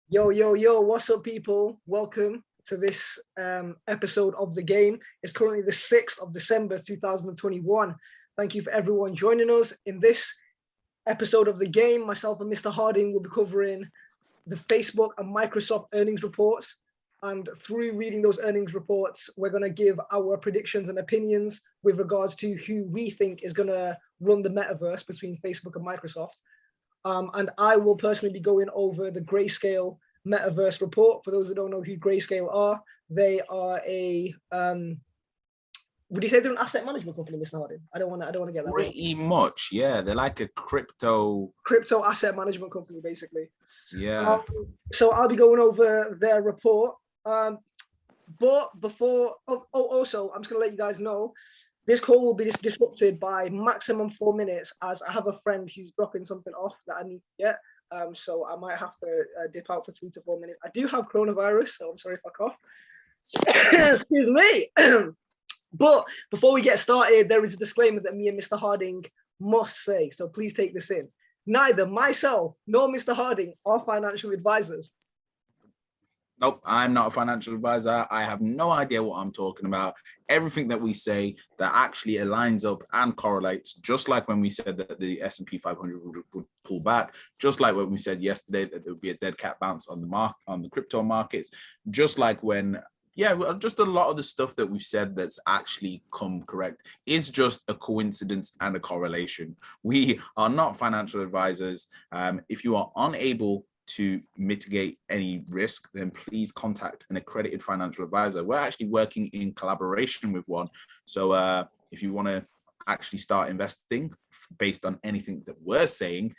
Yo, yo, yo, what's up, people? Welcome to this episode of The Game. It's currently the 6th of December, 2021. Thank you for everyone joining us. In this episode of The Game, myself and Mr. Harding will be covering the Facebook and Microsoft earnings reports. And through reading those earnings reports, we're going to give our predictions and opinions with regards to who we think is going to run the metaverse between Facebook and Microsoft. And I will personally be going over the Grayscale Metaverse report. For those who don't know who Grayscale are, they are a would you say they're an asset management company, Mr. Harding? I don't want to get that wrong. Pretty much, yeah. They're like a crypto asset management company, basically. Yeah. So I'll be going over their report. But before, also, I'm just gonna let you guys know, this call will be disrupted by maximum 4 minutes, as I have a friend who's dropping something off that I need to get. So I might have to dip out for 3 to 4 minutes. I do have coronavirus, so I'm sorry if I cough. Excuse me. But before we get started, there is a disclaimer that me and Mr. Harding must say. So please take this in. Neither myself nor Mr. Harding are financial advisors. Nope, I'm not a financial advisor. I have no idea what I'm talking about. Everything that we say that actually aligns up and correlates, just like when we said that the S&P 500 would pull back, just like when we said yesterday that there would be a dead cat bounce on the crypto markets, just like when, just a lot of the stuff that we've said that's actually come correct is just a coincidence and a correlation. We are not financial advisors. If you are unable to mitigate any risk, then please contact an accredited financial advisor. We're actually working in collaboration with one. So if you want to actually start investing based on anything that we're saying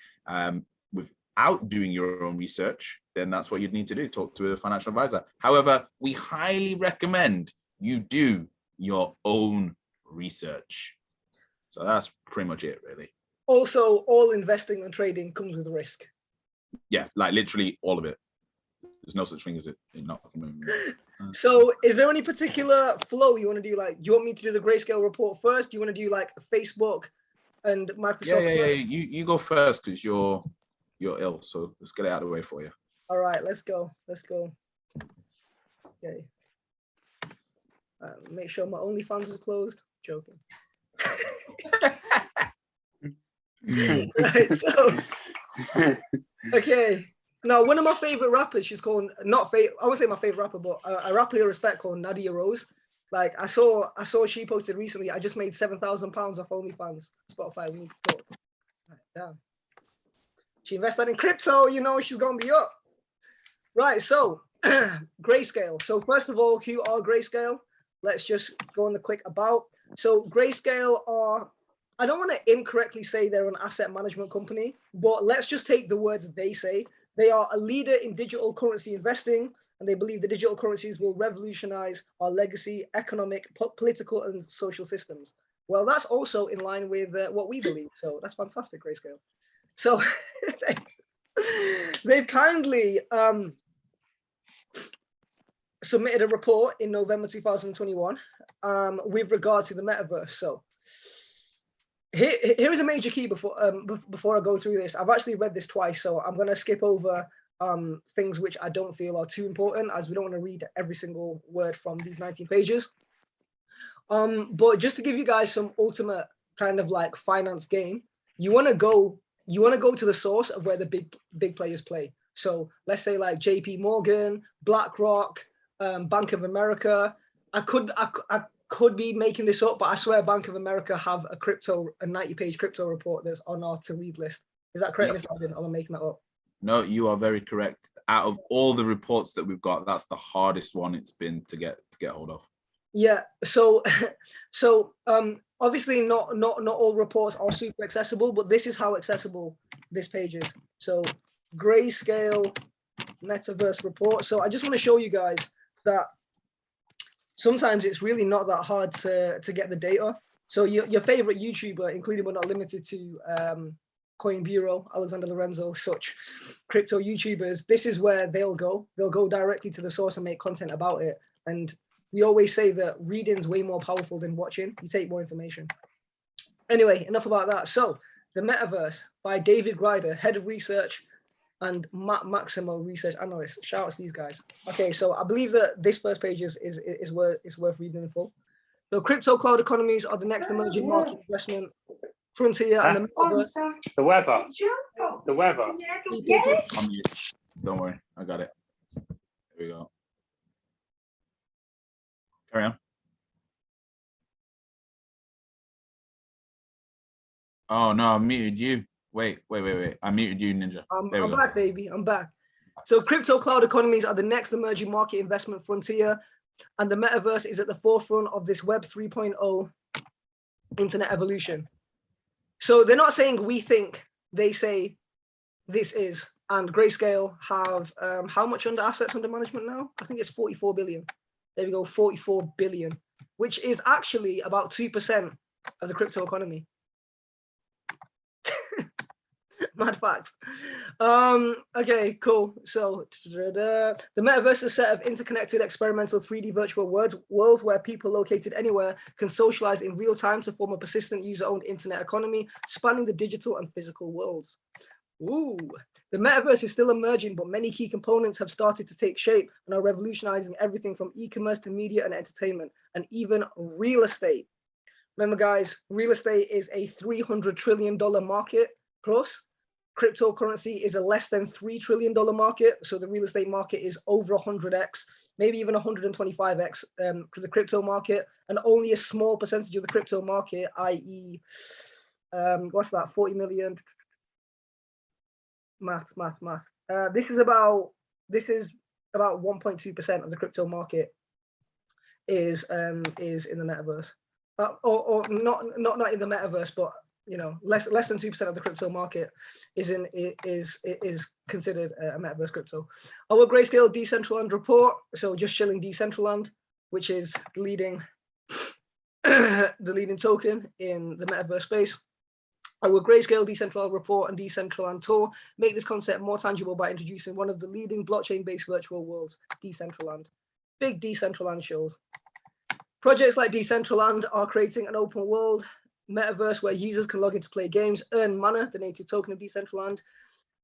without doing your own research, then that's what you'd need to do, talk to a financial advisor. However, we highly recommend you do your own research. So that's pretty much it, really. Also, all investing and trading comes with risk. Yeah, like literally all of it. There's no such thing as it not. So is there any particular flow you want to do? Like, do you want me to do the Grayscale report first? Do you want to do like Facebook and Microsoft? Yeah. You go first because you're ill. So let's get it out of the way for you. All right, let's go. Okay. Make sure my OnlyFans is closed. Joking. Right, so okay. Now, one of my favorite rappers, she's called I won't say my favorite rapper, but a rapper I respect called Nadia Rose. Like I saw she posted recently, I just made £7,000 off OnlyFans. Spotify, we need to talk. Right, damn. She invested in crypto, she's gonna be up. Right, so Grayscale. So first of all, who are Grayscale? Let's just go on the quick about. So Grayscale are, I don't want to incorrectly say they're an asset management company, but let's just take the words they say. They are a leader in digital currency investing, and they believe the digital currencies will revolutionize our legacy, economic, political, and social systems. Well, that's also in line with what we believe. So that's fantastic, Grayscale. So they've kindly submitted a report in November 2021 with regard to the metaverse. So here is a major key before I go through this. I've actually read this twice, so I'm going to skip over things which I don't feel are too important, as we don't want to read every single word from these 19 pages. But just to give you guys some ultimate kind of like finance game, you want to go to the source of where the big players play. So let's say like JP Morgan, BlackRock, Bank of America. I could be making this up, but I swear Bank of America have a 90-page crypto report that's on our to-read list. Is that correct, Mr. Harding? Or am I making that up? No, you are very correct. Out of all the reports that we've got, that's the hardest one it's been to get hold of. Yeah. So obviously not all reports are super accessible, but this is how accessible this page is. So Grayscale Metaverse report. So I just want to show you guys that sometimes it's really not that hard to get the data. So your favorite YouTuber, including but not limited to Coin Bureau, Alexander Lorenzo, such crypto YouTubers, this is where they'll go. They'll go directly to the source and make content about it. And we always say that reading's way more powerful than watching. You take more information. Anyway, enough about that. So the Metaverse by David Grider, head of research and Maximo Research Analyst. Shout out to these guys. Okay, so I believe that this first page is worth reading in full. So crypto cloud economies are the next emerging market investment frontier and the metaverse. The weather. The weather. Don't worry, I got it. There we go. Carry on. Oh no, I muted you. Wait. I muted you, Ninja. I'm back, baby. I'm back. So crypto cloud economies are the next emerging market investment frontier, and the metaverse is at the forefront of this Web 3.0 internet evolution. So they're not saying we think, they say this is. And Grayscale have how much under assets under management now? I think it's 44 billion. There we go, 44 billion, which is actually about 2% of the crypto economy. Mad fact. Okay, cool. So the metaverse is a set of interconnected experimental 3D virtual worlds where people located anywhere can socialize in real time to form a persistent user-owned internet economy spanning the digital and physical worlds. Ooh. The metaverse is still emerging, but many key components have started to take shape and are revolutionizing everything from e-commerce to media and entertainment, and even real estate. Remember, guys, real estate is a $300 trillion market plus. Cryptocurrency is a less than $3 trillion market. So the real estate market is over 100x, maybe even 125x for the crypto market, and only a small percentage of the crypto market, i.e., what's that, 40 million? Math. This is about 1.2% of the crypto market is in the metaverse, or not in the metaverse, but you know, less than 2% of the crypto market is considered a metaverse crypto. Our Grayscale Decentraland report, so just shilling Decentraland, which is the leading token in the metaverse space. Our Grayscale Decentraland report and Decentraland tour make this concept more tangible by introducing one of the leading blockchain-based virtual worlds, Decentraland. Big Decentraland shows. Projects like Decentraland are creating an open world metaverse where users can log in to play games, earn mana, the native token of Decentraland,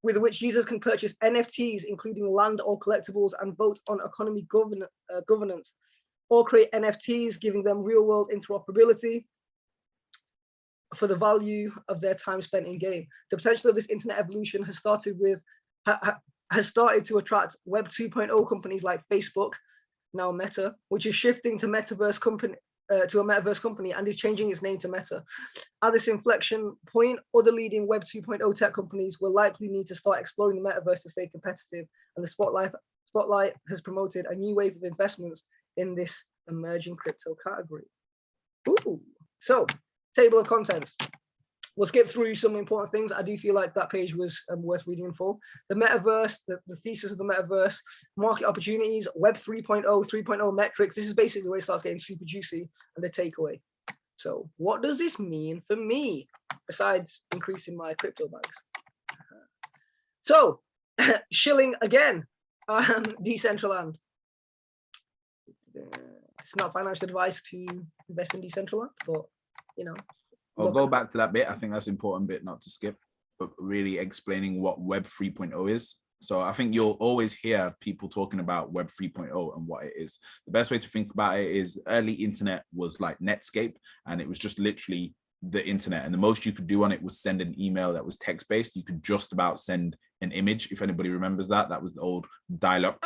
with which users can purchase NFTs, including land or collectibles, and vote on economy governance, or create NFTs, giving them real-world interoperability for the value of their time spent in game. The potential of this internet evolution has started to attract Web 2.0 companies like Facebook, now Meta, which is shifting to a metaverse company and is changing its name to Meta. At this inflection point, other leading Web 2.0 tech companies will likely need to start exploring the metaverse to stay competitive, and the Spotlight has promoted a new wave of investments in this emerging crypto category. Ooh. So, table of contents. We'll skip through some important things. I do feel like that page was worth reading in full. The metaverse, the thesis of the metaverse, market opportunities, Web 3.0, 3.0 metrics. This is basically where it starts getting super juicy, and the takeaway. So what does this mean for me, besides increasing my crypto bags? So, shilling again, Decentraland. It's not financial advice to invest in Decentraland, but you know. I'll go back to that bit. I think that's an important bit not to skip, but really explaining what Web 3.0 is. So I think you'll always hear people talking about Web 3.0 and what it is. The best way to think about it is early internet was like Netscape, and it was just literally the internet. And the most you could do on it was send an email that was text-based. You could just about send an image. If anybody remembers that, that was the old dial-up.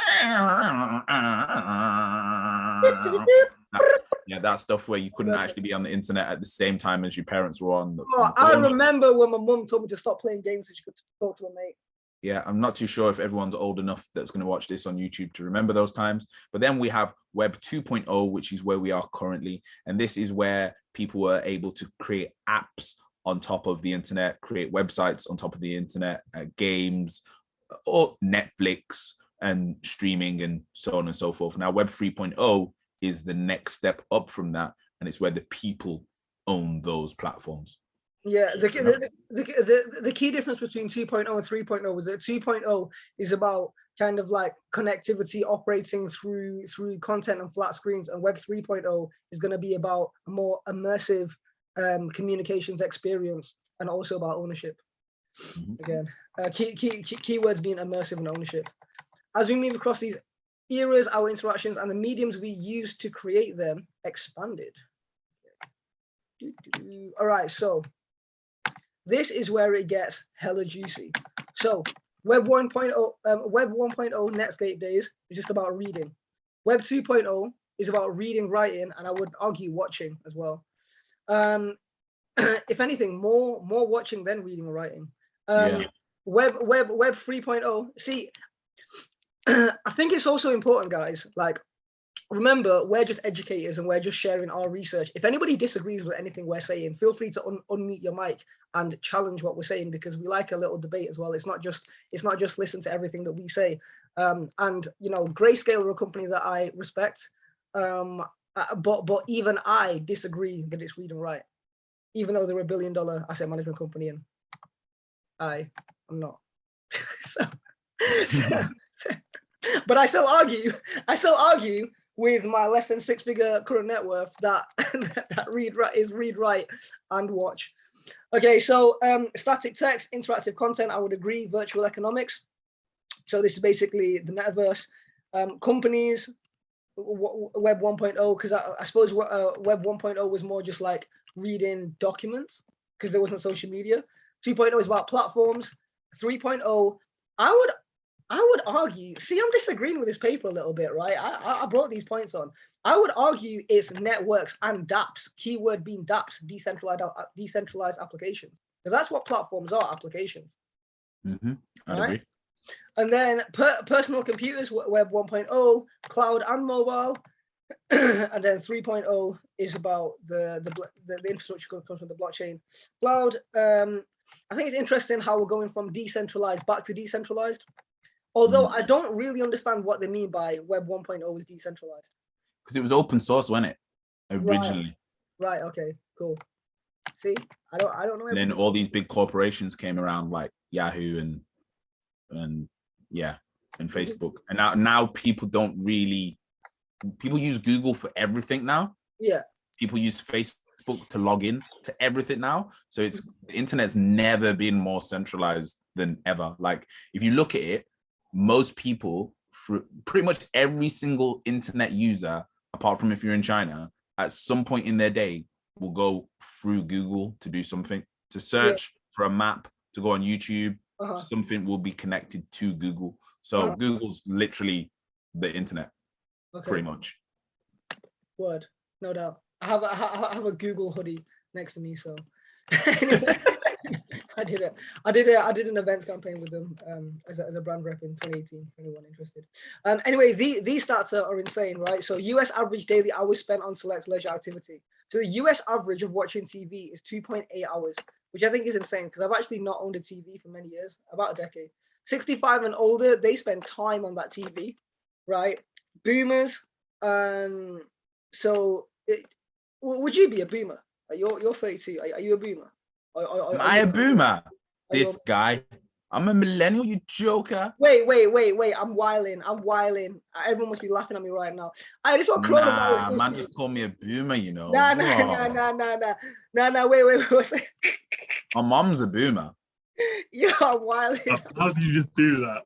Yeah, that stuff where you couldn't actually be on the internet at the same time as your parents were on. I remember when my mum told me to stop playing games so she could talk to a mate. Yeah, I'm not too sure if everyone's old enough that's going to watch this on YouTube to remember those times. But then we have Web 2.0, which is where we are currently. And this is where people were able to create apps on top of the internet, create websites on top of the internet, games, or Netflix and streaming and so on and so forth. Now, Web 3.0 is the next step up from that, and it's where the people own those platforms. Yeah, the key difference between 2.0 and 3.0 is that 2.0 is about kind of like connectivity operating through content and flat screens, and Web 3.0 is going to be about a more immersive communications experience and also about ownership. Again, keywords being immersive and ownership. As we move across these eras, our interactions and the mediums we use to create them expanded. All right, so this is where it gets hella juicy. So Web 1.0, Web 1.0 Netscape days is just about reading. Web 2.0 is about reading, writing, and I would argue watching as well. If anything, more watching than reading or writing. Web 3.0. See, I think it's also important, guys. Like, remember, we're just educators and we're just sharing our research. If anybody disagrees with anything we're saying, feel free to unmute your mic and challenge what we're saying, because we like a little debate as well. It's not just listen to everything that we say. And you know, Grayscale are a company that I respect, but even I disagree that it's read and write, even though they're $1 billion asset management company, and I'm not. But I still argue with my less than 6-figure current net worth that that read, write, and watch. Okay, so static text, interactive content, I would agree. Virtual economics. So this is basically the metaverse. Companies, Web 1.0, because I suppose Web 1.0 was more just like reading documents because there wasn't social media. 2.0 is about platforms. 3.0, I would argue, see, I'm disagreeing with this paper a little bit, right? I brought these points on. I would argue it's networks and dApps, keyword being dApps, decentralized applications, because that's what platforms are, applications. I'd agree. And then personal computers, Web 1.0, cloud and mobile. And then 3.0 is about the infrastructure comes from the blockchain. Cloud, I think it's interesting how we're going from decentralized back to decentralized. Although I don't really understand what they mean by Web 1.0 is decentralized. Because it was open source, wasn't it? Originally. Right. Okay. Cool. See, I don't know. And then all these big corporations came around, like Yahoo and Facebook. And now people don't really. People use Google for everything now. Yeah. People use Facebook to log in to everything now. So the internet's never been more centralized than ever. Like, if you look at it, most people, pretty much every single internet user, apart from if you're in China, at some point in their day will go through Google to do something, to search for a map, to go on YouTube. Something will be connected to Google. So Google's literally the internet, pretty much. Word, no doubt. I have a Google hoodie next to me, so I did an events campaign with them as a brand rep in 2018. Anyone interested? Anyway, these stats are insane, right? So US average daily hours spent on select leisure activity. So the US average of watching TV is 2.8 hours, which I think is insane, because I've actually not owned a TV for many years, about a decade. 65 and older, they spend time on that TV, right? Boomers, would you be a boomer? You're 32. Are you a boomer? Am I a boomer? This guy. I'm a millennial, you joker. Wait. I'm wilding. Everyone must be laughing at me right now. This one coronavirus. Man just called me a boomer, you know. Nah. Wait. My mom's a boomer. Yeah, I'm wilding. How did you just do that?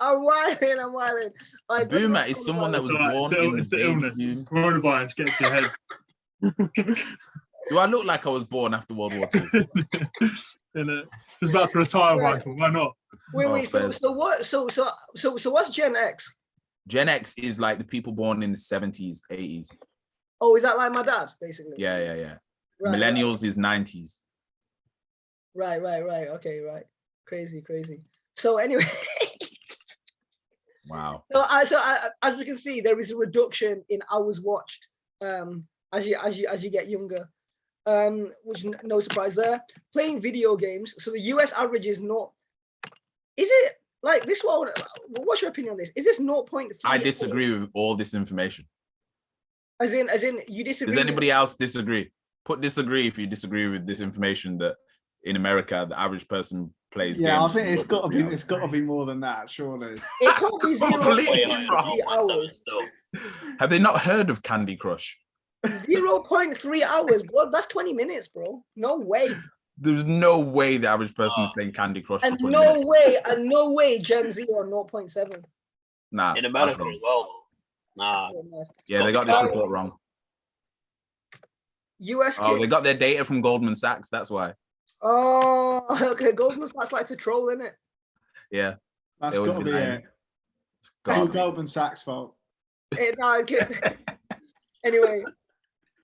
I'm wilding. A boomer is someone that was born in the illness. Coronavirus gets your head. Do I look like I was born after World War II? Just about to retire, Michael. Why not? Wait. So what's Gen X? Gen X is like the people born in the 70s, 80s. Oh, is that like my dad, basically? Yeah. Right, Millennials is 90s. Right. Okay, right. Crazy. So anyway. Wow. So as we can see, there is a reduction in hours watched as you get younger, which no surprise there. Playing video games. So the US average is not. Is it like this one? What's your opinion on this? Is this 0.3? I disagree with all this information. As in, you disagree. Does anybody else disagree? Put disagree if you disagree with this information that in America the average person plays games. I think it's got to be more than that, surely. It can't be 0.3 hours. Have they not heard of Candy Crush? 0.3 hours, bro. That's 20 minutes, bro. No way. There's no way the average person is playing Candy Crush for And 20 minutes. no way Gen Z on 0.7. Nah, In that's America wrong. as well. Nah. Yeah, they got this report wrong. US Oh, kids. they got their data from Goldman Sachs. That's why. Oh, okay. Goldman Sachs like to troll, innit? Yeah. That's They got to always be been it. It's It's all gotta be. Goldman Sachs' fault. Anyway,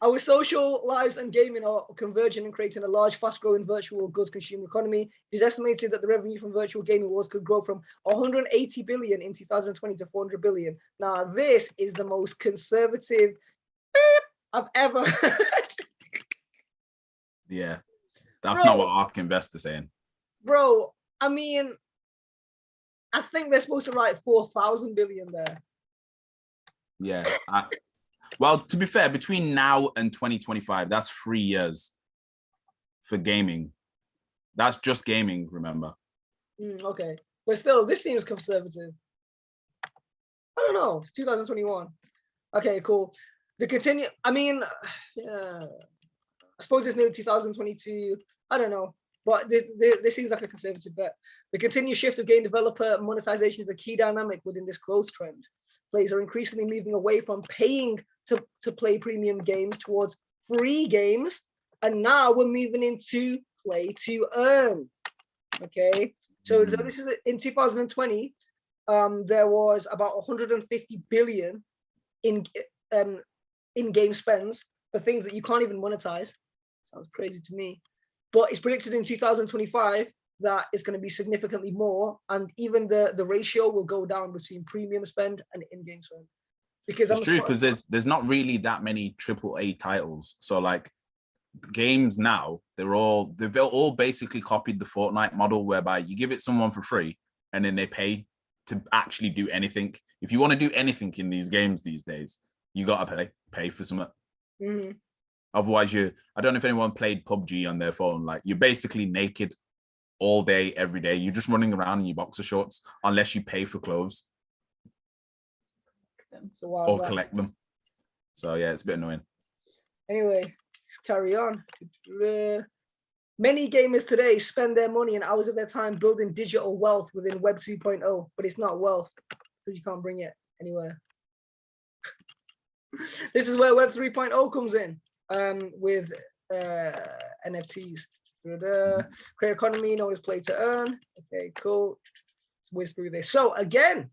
our social lives and gaming are converging and creating a large, fast-growing virtual goods consumer economy. It is estimated that the revenue from virtual gaming wars could grow from 180 billion in 2020 to 400 billion. Now, this is the most conservative I've ever heard. Yeah. That's Bro. not what ARK Invest is saying. Bro, I mean, I think they're supposed to write 4,000 billion there. Yeah. Well, to be fair, between now and 2025, that's 3 years for gaming. That's just gaming, remember? Okay. But still, this seems conservative. I don't know. It's 2021. Okay, cool. I mean, yeah. I suppose it's nearly 2022. I don't know. But this seems like a conservative bet. The continued shift of game developer monetization is a key dynamic within this growth trend. Players are increasingly moving away from paying to play premium games towards free games. And now we're moving into play to earn. Okay. So this is in 2020, there was about 150 billion in in-game spends for things that you can't even monetize. Sounds crazy to me. But it's predicted in 2025 that it's going to be significantly more, and even the ratio will go down between premium spend and in-game spend. Because It's true, because there's not really that many AAA titles. So like games now, they've all basically copied the Fortnite model, whereby you give it someone for free and then they pay to actually do anything. If you want to do anything in these games these days, you gotta pay for something. Mm-hmm. Otherwise, I don't know if anyone played PUBG on their phone. Like, you're basically naked all day, every day. You're just running around in your boxer shorts unless you pay for clothes or collect them. So yeah, it's a bit annoying. Anyway, let's carry on. Many gamers today spend their money and hours of their time building digital wealth within Web 2.0, but it's not wealth because you can't bring it anywhere. This is where Web 3.0 comes in, with NFTs. Create economy, known as play to earn. Okay, cool. Let's whiz through this. So again,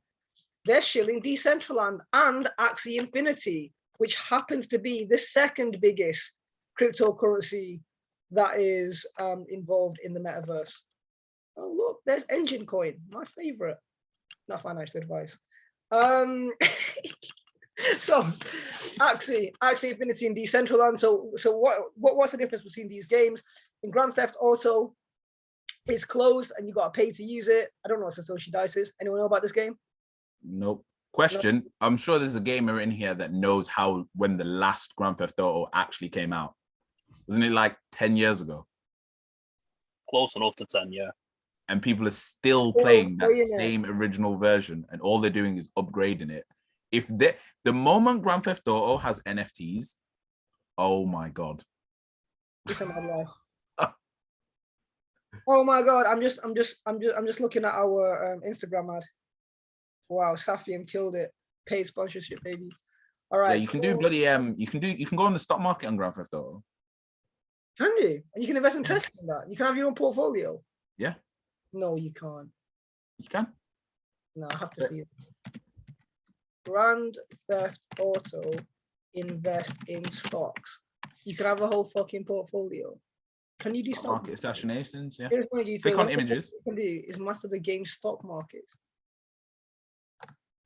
they're shilling Decentraland and Axie Infinity, which happens to be the second biggest cryptocurrency that is involved in the metaverse. Oh look, there's Engine Coin, my favorite. Not financial advice. So Axie Infinity and Decentraland. So what's the difference between these games? In Grand Theft Auto, it's closed and you got to pay to use it. I don't know what Satoshi Dice is. Anyone know about this game? Nope. Question. No. I'm sure there's a gamer in here that knows when the last Grand Theft Auto actually came out. Wasn't it like 10 years ago? Close enough to 10, yeah. And people are still playing that same original version, and all they're doing is upgrading it. If the moment Grand Theft Auto has NFTs, oh my god! Oh my god! I'm just looking at our Instagram ad. Wow, Safian killed it. Paid sponsorship, baby. All right. Yeah, you can do bloody you can go on the stock market on Grand Theft Auto. Can you? And you can invest in Tesla in that. You can have your own portfolio. Yeah. No, you can't. You can. No, I have to see it. Grand Theft Auto, invest in stocks. You can have a whole fucking portfolio. Can you do stock market assassinations? Yeah. Click on images. What you can do is master the game stock markets.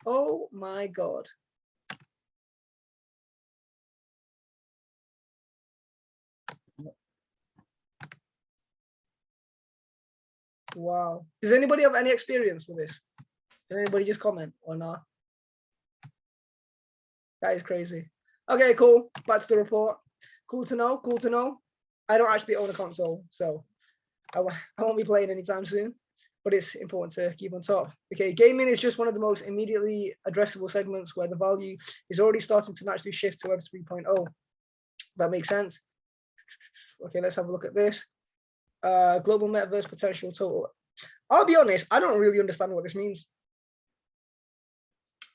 Oh my god. Wow. Does anybody have any experience with this? Can anybody just comment or not? That is crazy. Okay, cool. Back to the report. Cool to know. Cool to know. I don't actually own a console, so I won't be playing anytime soon, but it's important to keep on top. Okay, gaming is just one of the most immediately addressable segments where the value is already starting to naturally shift to Web 3.0. That makes sense. Okay, let's have a look at this. Global metaverse potential total. I'll be honest, I don't really understand what this means.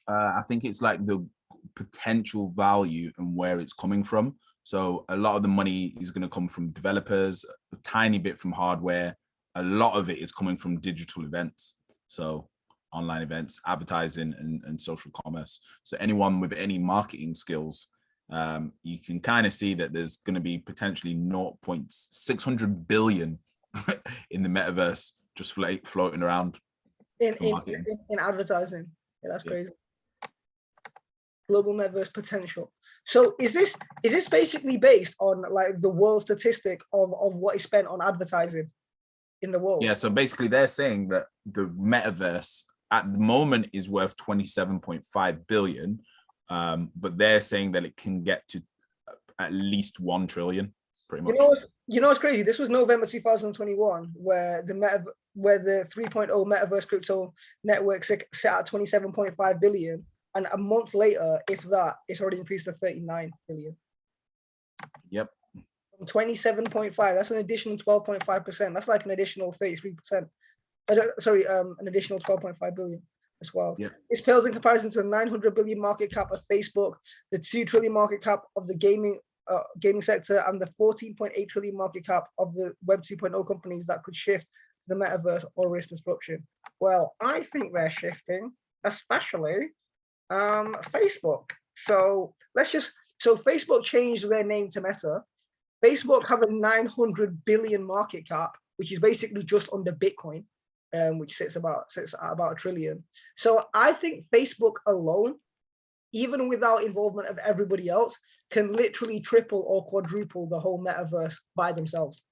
I think it's like the potential value and where it's coming from. So a lot of the money is going to come from developers, a tiny bit from hardware. A lot of it is coming from digital events. So online events, advertising, and social commerce. So anyone with any marketing skills, you can kind of see that there's going to be potentially 0.600 billion in the metaverse just floating around in advertising. Yeah, that's crazy. Global metaverse potential. So is this basically based on like the world statistic of what is spent on advertising in the world? Yeah, so basically they're saying that the metaverse at the moment is worth 27.5 billion, but they're saying that it can get to at least 1 trillion, pretty much. You know what's crazy? This was November 2021, where the 3.0 metaverse crypto network set at 27.5 billion. And a month later, if that, it's already increased to 39 billion. Yep. From 27.5, that's an additional 12.5%. That's like an additional 33%. Sorry, an additional 12.5 billion as well. Yeah. This pales in comparison to the 900 billion market cap of Facebook, the 2 trillion market cap of the gaming sector, and the 14.8 trillion market cap of the Web 2.0 companies that could shift to the metaverse or risk disruption. Well, I think they're shifting, especially Facebook. So Facebook changed their name to Meta. Facebook have a 900 billion market cap, which is basically just under Bitcoin, which sits at about $1 trillion. So I think Facebook alone, even without involvement of everybody else, can literally triple or quadruple the whole metaverse by themselves.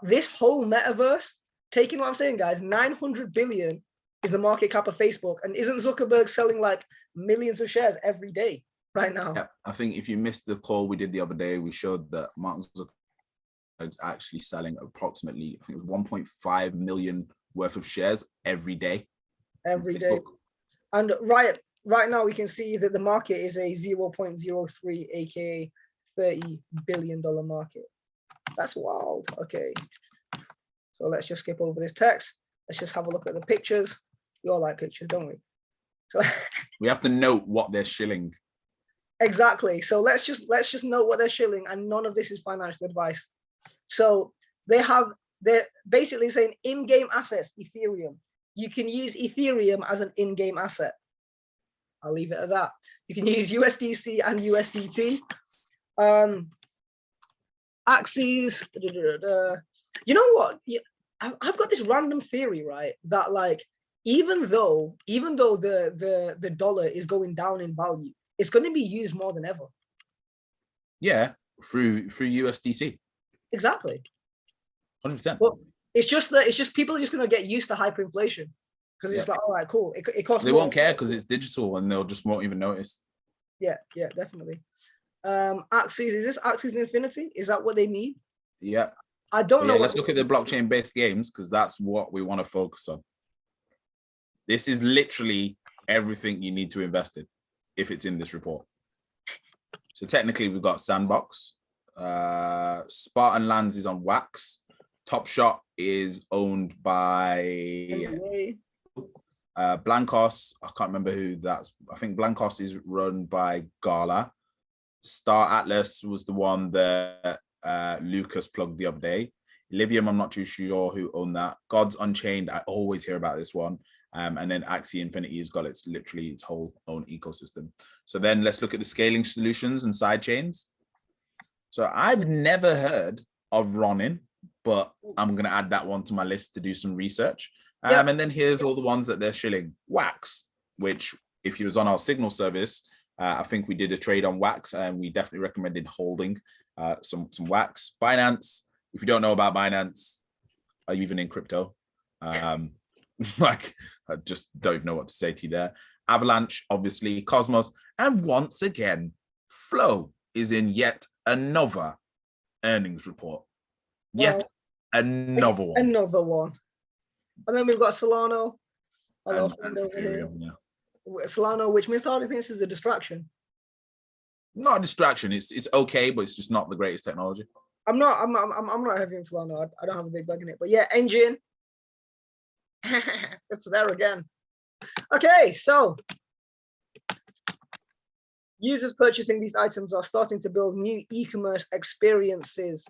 This whole metaverse, taking what I'm saying, guys, 900 billion is the market cap of Facebook, and isn't Zuckerberg selling like millions of shares every day right now? Yeah, I think if you missed the call we did the other day, we showed that Mark Zuckerberg's actually selling approximately, I think it was 1.5 million worth of shares every day. Every day. And right now we can see that the market is a 0.03, aka $30 billion market. That's wild. Okay, so let's just skip over this text. Let's just have a look at the pictures. We all like pictures, don't we? So we have to note what they're shilling. Exactly. So let's just note what they're shilling, and none of this is financial advice. So they're basically saying in-game assets, Ethereum. You can use Ethereum as an in-game asset. I'll leave it at that. You can use USDC and USDT. Axes. You know what? I've got this random theory, right? That like even though the dollar is going down in value, it's going to be used more than ever. Yeah, through USDC. Exactly. 100%. But it's just people are just going to get used to hyperinflation because it's like, all right, cool. It costs. They won't care because it's digital, and they'll just won't even notice. Yeah, definitely. Axes, is this Axes Infinity? Is that what they mean? Yeah. I don't know. Let's look at the blockchain-based games because that's what we want to focus on. This is literally everything you need to invest in if it's in this report. So technically, we've got Sandbox. Spartan Lands is on Wax. Top Shot is owned by Blancos. I can't remember who that's. I think Blancos is run by Gala. Star Atlas was the one that Lucas plugged the other day. Livium, I'm not too sure who owned that. Gods Unchained, I always hear about this one. And then Axie Infinity has got its whole own ecosystem. So then let's look at the scaling solutions and side chains. So I've never heard of Ronin, but I'm going to add that one to my list to do some research. And then here's all the ones that they're shilling. Wax, which if you was on our Signal service, I think we did a trade on Wax, and we definitely recommended holding some Wax. Binance, if you don't know about Binance, are you even in crypto? Like, I just don't know what to say to you there. Avalanche, obviously, Cosmos, and once again, Flow is in yet another earnings report. Yet another one. Another one. And then we've got Solano. And Ethereum, yeah. Solano, which Mr. Harding thinks is a distraction. Not a distraction. It's okay, but it's just not the greatest technology. I'm not heavy into Solana. I don't have a big bag in it, but yeah, engine. It's there again. Okay, so users purchasing these items are starting to build new e-commerce experiences.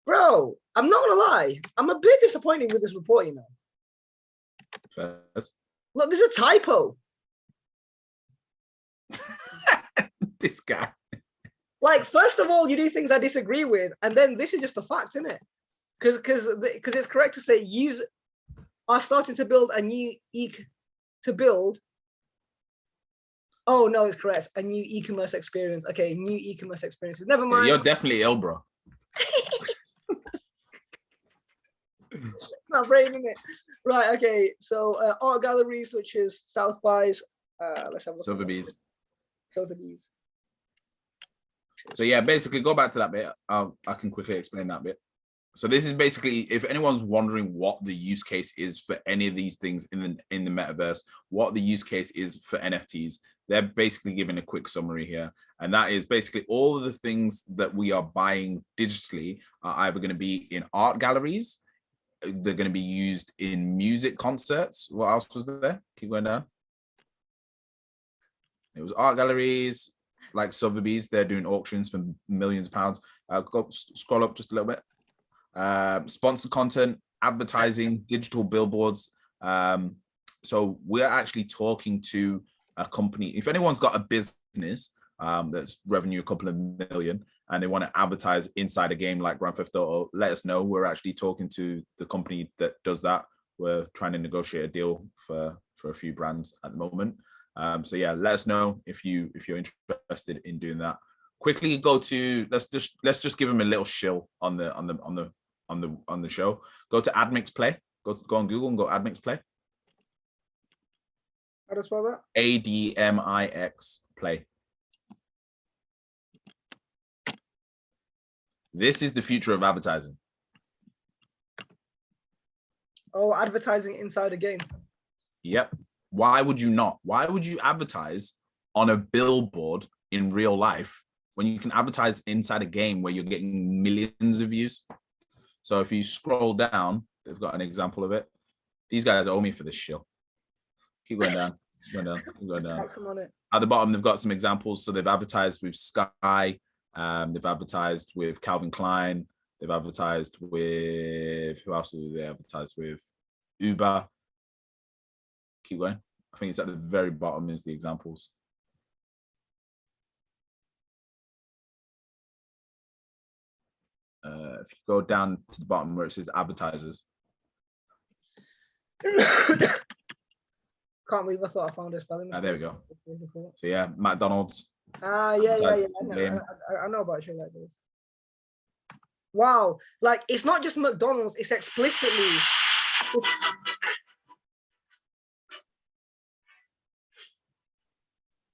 Bro, I'm not gonna lie, I'm a bit disappointed with this report, you know. First. Look, there's a typo. This guy. Like, first of all, you do things I disagree with, and then this is just a fact, isn't it? Because it's correct to say users are starting to build a new Oh no, it's correct. A new e-commerce experience. Okay, new e-commerce experiences. Never mind. Yeah, you're definitely ill, bro. It's not brain, is it? Right. Okay. So art galleries such as South by's. Let's have a look. Sotheby's. Sotheby's. So yeah, basically go back to that bit. I can quickly explain that bit. So this is basically, if anyone's wondering what the use case is for any of these things in the metaverse, what the use case is for NFTs, they're basically giving a quick summary here. And that is basically all of the things that we are buying digitally are either going to be in art galleries, they're going to be used in music concerts. What else was there? Keep going down. It was art galleries, like Sotheby's, they're doing auctions for millions of pounds. Scroll up just a little bit. Sponsored content, advertising, digital billboards. So we're actually talking to a company. If anyone's got a business that's revenue a couple of million and they want to advertise inside a game like Grand Theft Auto, let us know. We're actually talking to the company that does that. We're trying to negotiate a deal for a few brands at the moment. So yeah, let us know if you're interested in doing that. Quickly go to let's just give them a little shill on the show. Go to Admix Play. Go on Google and go Admix Play. How do I spell that? ADMIX Play. This is the future of advertising. Oh, advertising inside a game. Yep. Why would you not? Why would you advertise on a billboard in real life when you can advertise inside a game where you're getting millions of views? So if you scroll down, they've got an example of it. These guys owe me for this shill. Keep going down. Keep going down. At the bottom, they've got some examples. So they've advertised with Sky. They've advertised with Calvin Klein. They've advertised with, who else do they advertise with? Uber. Keep going. I think it's at the very bottom is the examples. If you go down to the bottom where it says advertisers. Can't believe I thought I found a spelling mistake. There we go. So yeah, McDonald's. Yeah. I know about shit like this. Wow, like it's not just McDonald's, it's explicitly.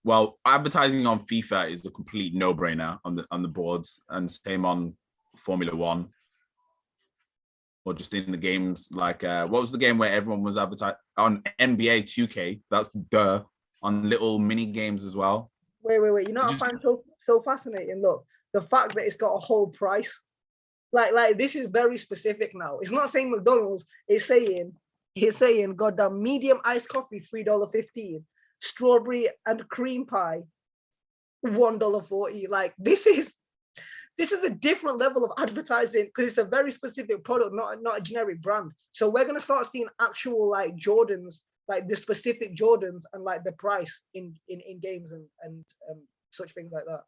Well, advertising on FIFA is a complete no-brainer on the boards, and same on Formula One, or just in the games. Like, what was the game where everyone was advertising on NBA 2K? That's on little mini games as well. Wait. You know what I find so fascinating? Look, the fact that it's got a whole price. Like this is very specific now. It's not saying McDonald's. It's saying, goddamn, medium iced coffee, $3.15. Strawberry and cream pie, $1.40. Like this is a different level of advertising because it's a very specific product, not a generic brand. So we're gonna start seeing actual like Jordans, like the specific Jordans, and like the price in games and such things like that.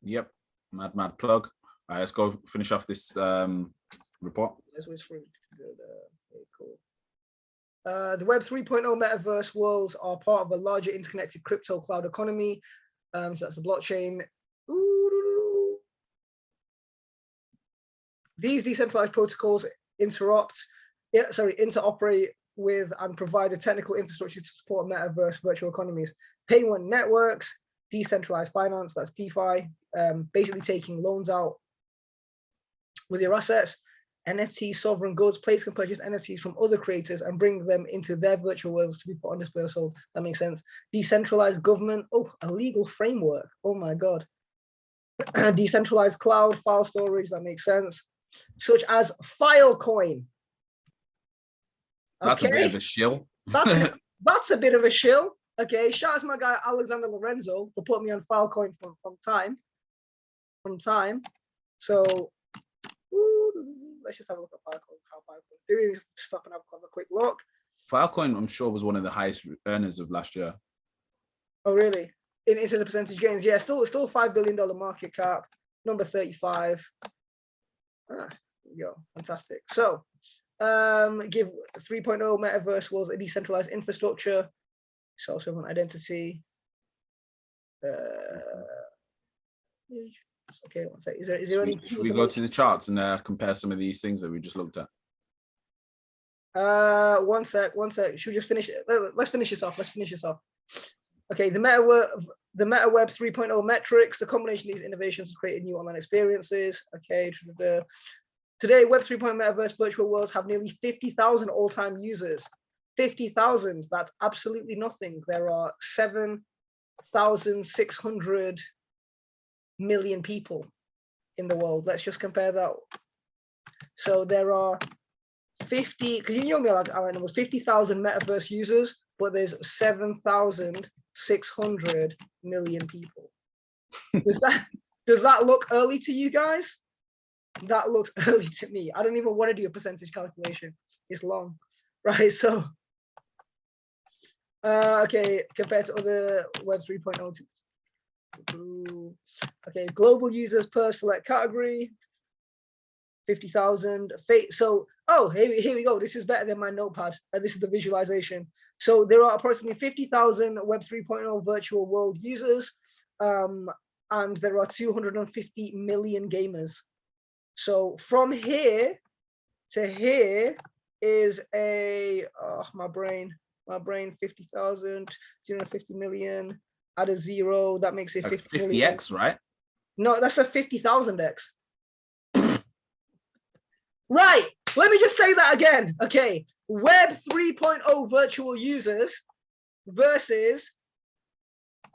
Yep, mad plug. All right, let's go finish off this report. This was good. Very cool. The Web 3.0 metaverse worlds are part of a larger interconnected crypto cloud economy. So that's the blockchain. These decentralized protocols interoperate with and provide the technical infrastructure to support metaverse virtual economies. Payment networks, decentralized finance, that's DeFi, basically taking loans out with your assets. NFT sovereign goods, players can purchase NFTs from other creators and bring them into their virtual worlds to be put on display or sold. That makes sense. Decentralized government, a legal framework. Oh my God. Decentralized cloud, file storage, that makes sense. Such as Filecoin. That's a bit Okay, of a shill. that's a bit of a shill. Okay, shout out to my guy Alexander Lorenzo for putting me on Filecoin from time. So let's just have a look at Filecoin. How Filecoin doing? Stop and have a quick look. Filecoin, I'm sure, was one of the highest earners of last year. Oh, really? Into the percentage gains, yeah, still $5 billion market cap, number 35. There we go, fantastic. So, give 3.0 Metaverse was a decentralized infrastructure, self-sovereign identity. Okay, one sec. Is there any? Should we go to the charts and compare some of these things that we just looked at? One sec. Should we just finish it? Let's finish this off. Okay, the MetaWeb 3.0 metrics, the combination of these innovations has created new online experiences. Okay, today Web 3.0 Metaverse virtual worlds have nearly 50,000 all-time users. 50,000, that's absolutely nothing. There are 7,600 million people in the world. Let's just compare that. So there are 50, because you know me, like, I know 50,000 Metaverse users, but there's 7,600 million people. Does that look early to you guys? That looks early to me. I don't even want to do a percentage calculation. It's long, right? So, okay, compared to other Web 3.0 tools. Okay, global users per select category, 50,000. So, oh, here we go. This is better than my notepad. This is the visualization. So there are approximately 50,000 Web 3.0 virtual world users, and there are 250 million gamers. So from here to here is my brain, 50,000, 250 million, add a zero, that makes it 50x, right? No, that's a 50,000x. Right, let me just say that again. Okay, Web 3.0 virtual users versus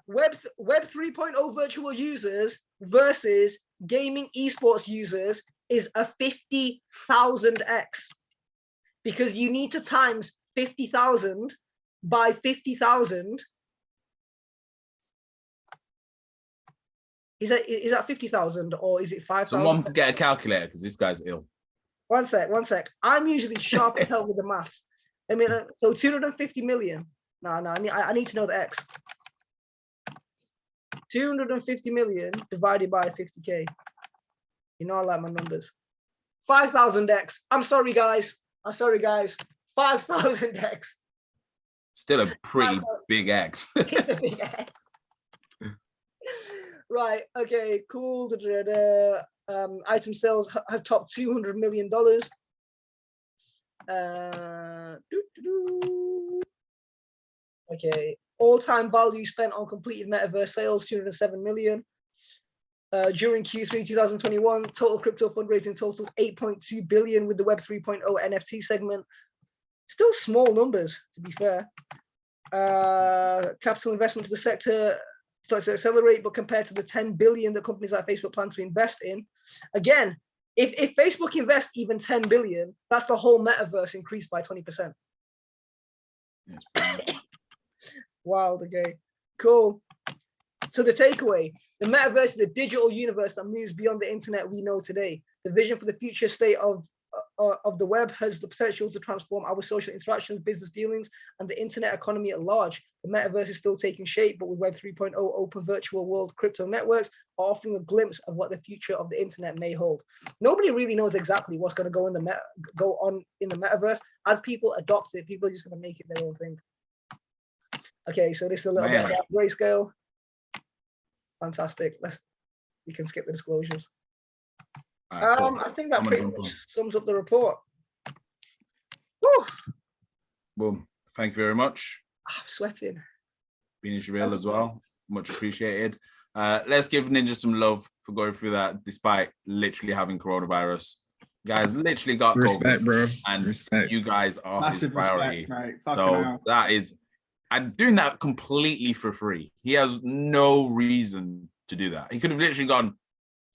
Web 3.0 virtual users versus gaming esports users is a 50,000x, because you need to times 50,000 by 50,000. Is that 50,000 or is it 5,000? Someone get a calculator because this guy's ill. One sec. I'm usually sharp as hell with the maths. I mean, so 250 million. No, I need to know the X. 250 million divided by 50K. You know I like my numbers. 5,000x. I'm sorry, guys. 5,000x. Still a pretty big X. It's a big X. Right. Okay. Cool. Item sales has topped $200 million. Okay. All-time value spent on completed metaverse sales, 207 million. During Q3 2021, total crypto fundraising totaled 8.2 billion with the Web 3.0 NFT segment. Still small numbers, to be fair. Capital investment to the sector starts to accelerate, but compared to the 10 billion that companies like Facebook plan to invest in, again, if Facebook invests even 10 billion, that's the whole metaverse increased by 20%. Wild. Okay, cool. So the takeaway, the metaverse is a digital universe that moves beyond the internet we know today. The vision for the future state of the web has the potential to transform our social interactions, business dealings, and the internet economy at large. The metaverse is still taking shape, but with Web 3.0 open virtual world crypto networks are offering a glimpse of what the future of the internet may hold. Nobody really knows exactly what's going to go on in the metaverse. As people adopt it, people are just going to make it their own thing. Okay, so this is a little bit about Grayscale. Fantastic. We can skip the disclosures. Right, cool. I think that pretty much sums up the report. Woo! Boom. Thank you very much. I'm sweating. Being Israel as well. Much appreciated. Let's give Ninja some love for going through that despite literally having coronavirus. Guys literally got respect, COVID, bro. and respect. You guys are massive his priority. Respect, mate. So that is, and doing that completely for free. He has no reason to do that. He could have literally gone,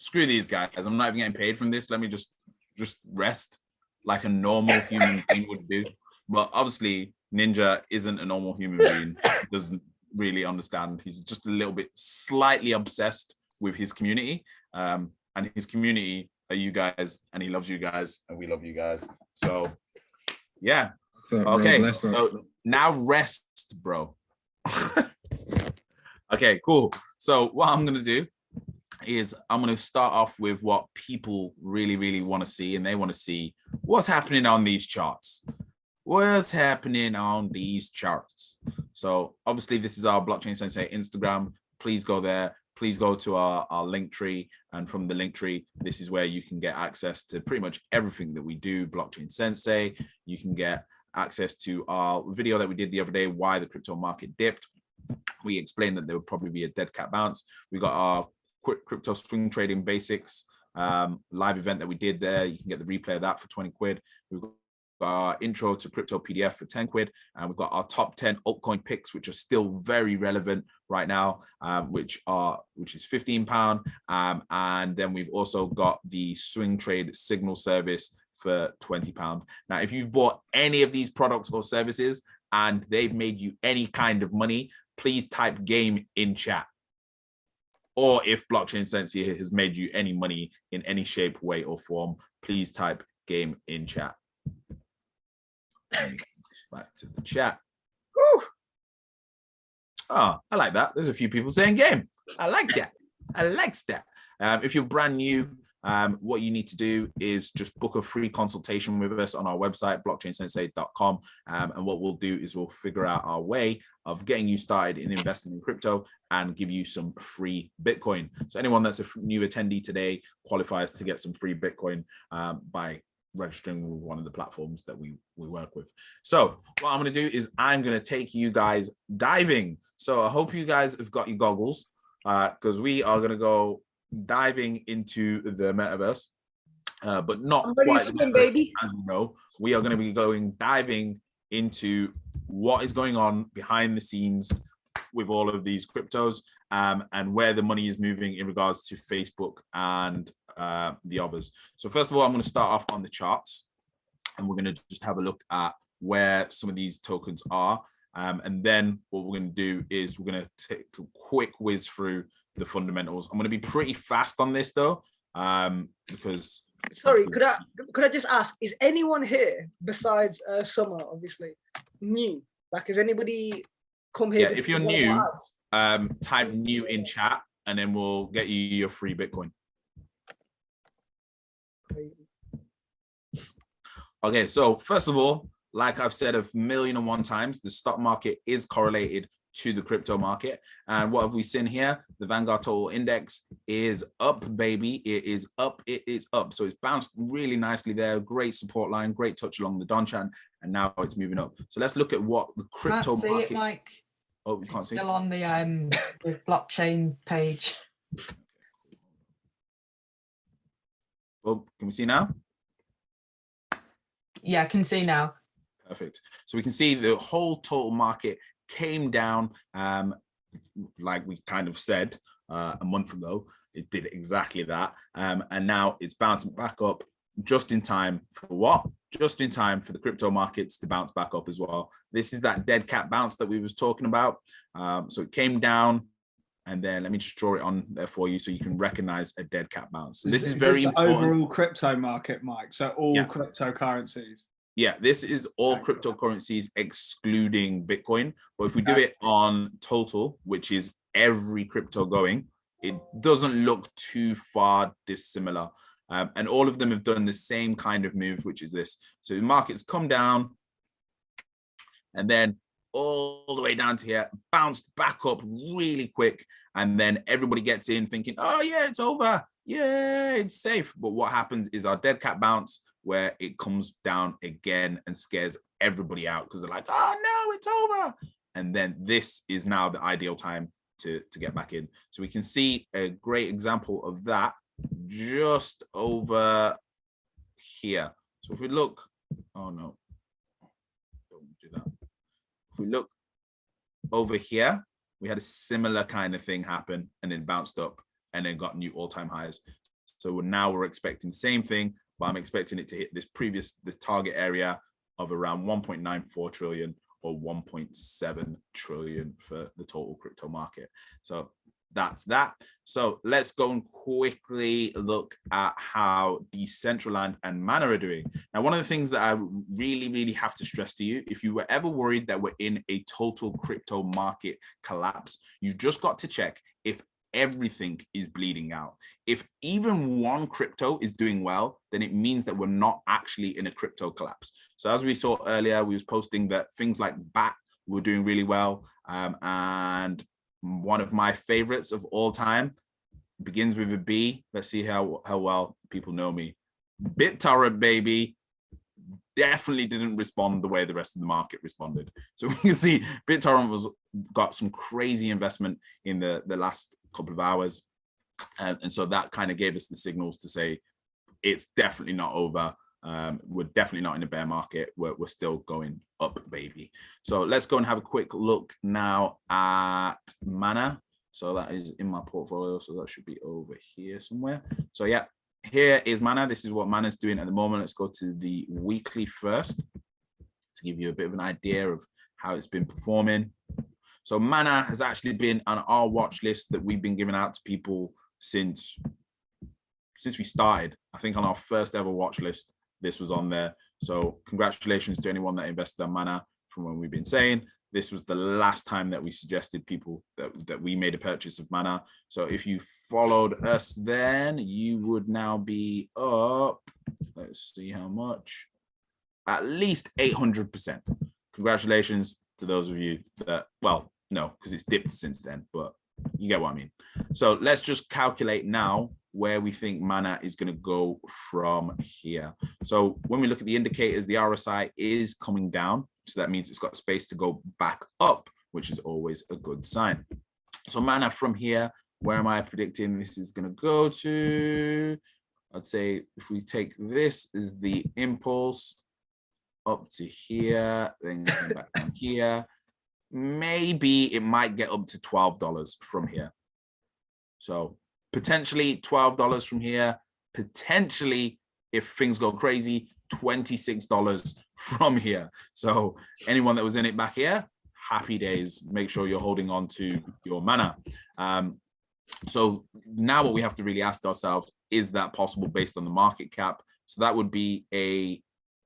screw these guys. I'm not even getting paid from this. Let me just rest like a normal human being would do. But obviously, Ninja isn't a normal human being. He doesn't really understand. He's just a little bit slightly obsessed with his community. And his community are you guys, and he loves you guys, and we love you guys. So yeah. Okay. So now rest, bro. Okay, cool. So what I'm gonna do is I'm going to start off with what people really, really want to see, and they want to see what's happening on these charts. What's happening on these charts? So obviously this is our Blockchain Sensei Instagram. Please go there. Please go to our link tree, and from the link tree, this is where you can get access to pretty much everything that we do. Blockchain Sensei. You can get access to our video that we did the other day, why the crypto market dipped. We explained that there would probably be a dead cat bounce. We got our quick crypto swing trading basics live event that we did there. You can get the replay of that for 20 quid. We've got our intro to crypto PDF for 10 quid, and we've got our top 10 altcoin picks, which are still very relevant right now, which is £15. And then we've also got the swing trade signal service for £20. Now, if you've bought any of these products or services and they've made you any kind of money, please type game in chat. Or if Blockchain Sensei has made you any money in any shape, way, or form, please type game in chat. Back to the chat. Woo! Oh, I like that. There's a few people saying game. I like that. I like that. If you're brand new, what you need to do is just book a free consultation with us on our website, blockchainsensei.com. And what we'll do is we'll figure out our way of getting you started in investing in crypto and give you some free Bitcoin. So anyone that's a new attendee today qualifies to get some free Bitcoin by registering with one of the platforms that we work with. So what I'm going to do is I'm going to take you guys diving. So I hope you guys have got your goggles because we are going to go diving into the metaverse, but not quite the metaverse, as you know. We are going to be diving into what is going on behind the scenes with all of these cryptos, and where the money is moving in regards to Facebook and the others. So first of all, I'm going to start off on the charts, and we're going to just have a look at where some of these tokens are. And then what we're going to do is we're going to take a quick whiz through the fundamentals. I'm going to be pretty fast on this though, because sorry, could I just ask, is anyone here besides Summer, obviously, new? Like, has anybody come here? Yeah, if you're new, type new in chat, and then we'll get you your free Bitcoin. Okay, so first of all, like I've said 1,000,001 times, the stock market is correlated to the crypto market. And what have we seen here? The Vanguard Total Index is up, baby. It is up. It is up. So it's bounced really nicely there. Great support line, great touch along the Donchan, and now it's moving up. So let's look at what the crypto can't see market. it, Mike. Oh, you can't see it? Still on the blockchain page. Oh, can we see now? Yeah, I can see now. Perfect. So we can see the whole total market came down, like we kind of said a month ago. It did exactly that, and now it's bouncing back up just in time for what? Just in time for the crypto markets to bounce back up as well. This is that dead cat bounce that we was talking about. So it came down, and then let me just draw it on there for you so you can recognize a dead cat bounce. So this is very important. Overall crypto market, Mike. So all cryptocurrencies. Yeah, this is all cryptocurrencies excluding Bitcoin. But if we do it on total, which is every crypto going, it doesn't look too far dissimilar. And all of them have done the same kind of move, which is this. So the markets come down, and then all the way down to here, bounced back up really quick. And then everybody gets in thinking, oh yeah, it's over. Yeah, it's safe. But what happens is our dead cat bounce, where it comes down again and scares everybody out because they're like, oh no, it's over. And then this is now the ideal time to get back in. So we can see a great example of that just over here. So if we look, oh no, don't do that. If we look over here, we had a similar kind of thing happen, and then bounced up and then got new all-time highs. So we're expecting the same thing, but I'm expecting it to hit this target area of around 1.94 trillion or 1.7 trillion for the total crypto market. So that's that. So let's go and quickly look at how Decentraland and Mana are doing. Now, one of the things that I really have to stress to you, if you were ever worried that we're in a total crypto market collapse, you just got to check if everything is bleeding out. If even one crypto is doing well, then it means that we're not actually in a crypto collapse. So as we saw earlier, we was posting that things like BAT were doing really well, and one of my favorites of all time begins with a B. Let's see how well people know me. BitTorrent, baby. Definitely didn't respond the way the rest of the market responded. So we can see BitTorrent got some crazy investment in the last couple of hours. And so that kind of gave us the signals to say, it's definitely not over. We're definitely not in a bear market. We're still going up, baby. So let's go and have a quick look now at Mana. So that is in my portfolio. So that should be over here somewhere. So yeah, here is Mana. This is what Mana's doing at the moment. Let's go to the weekly first to give you a bit of an idea of how it's been performing. So Mana has actually been on our watch list that we've been giving out to people since we started. I think on our first ever watch list, this was on there. So congratulations to anyone that invested on Mana. From when we've been saying, this was the last time that we suggested people that we made a purchase of Mana. So if you followed us then, you would now be up, let's see how much, at least 800%. Congratulations to those of you that, well, no, because it's dipped since then, but you get what I mean. So let's just calculate now where we think Mana is going to go from here. So when we look at the indicators, the RSI is coming down. So that means it's got space to go back up, which is always a good sign. So Mana from here, where am I predicting this is going to go to? I'd say if we take this as the impulse up to here, then come back down here, maybe it might get up to $12 from here. So potentially $12 from here, potentially, if things go crazy, $26 from here. So anyone that was in it back here, happy days. Make sure you're holding on to your Mana. So now what we have to really ask ourselves, is that possible based on the market cap? So that would be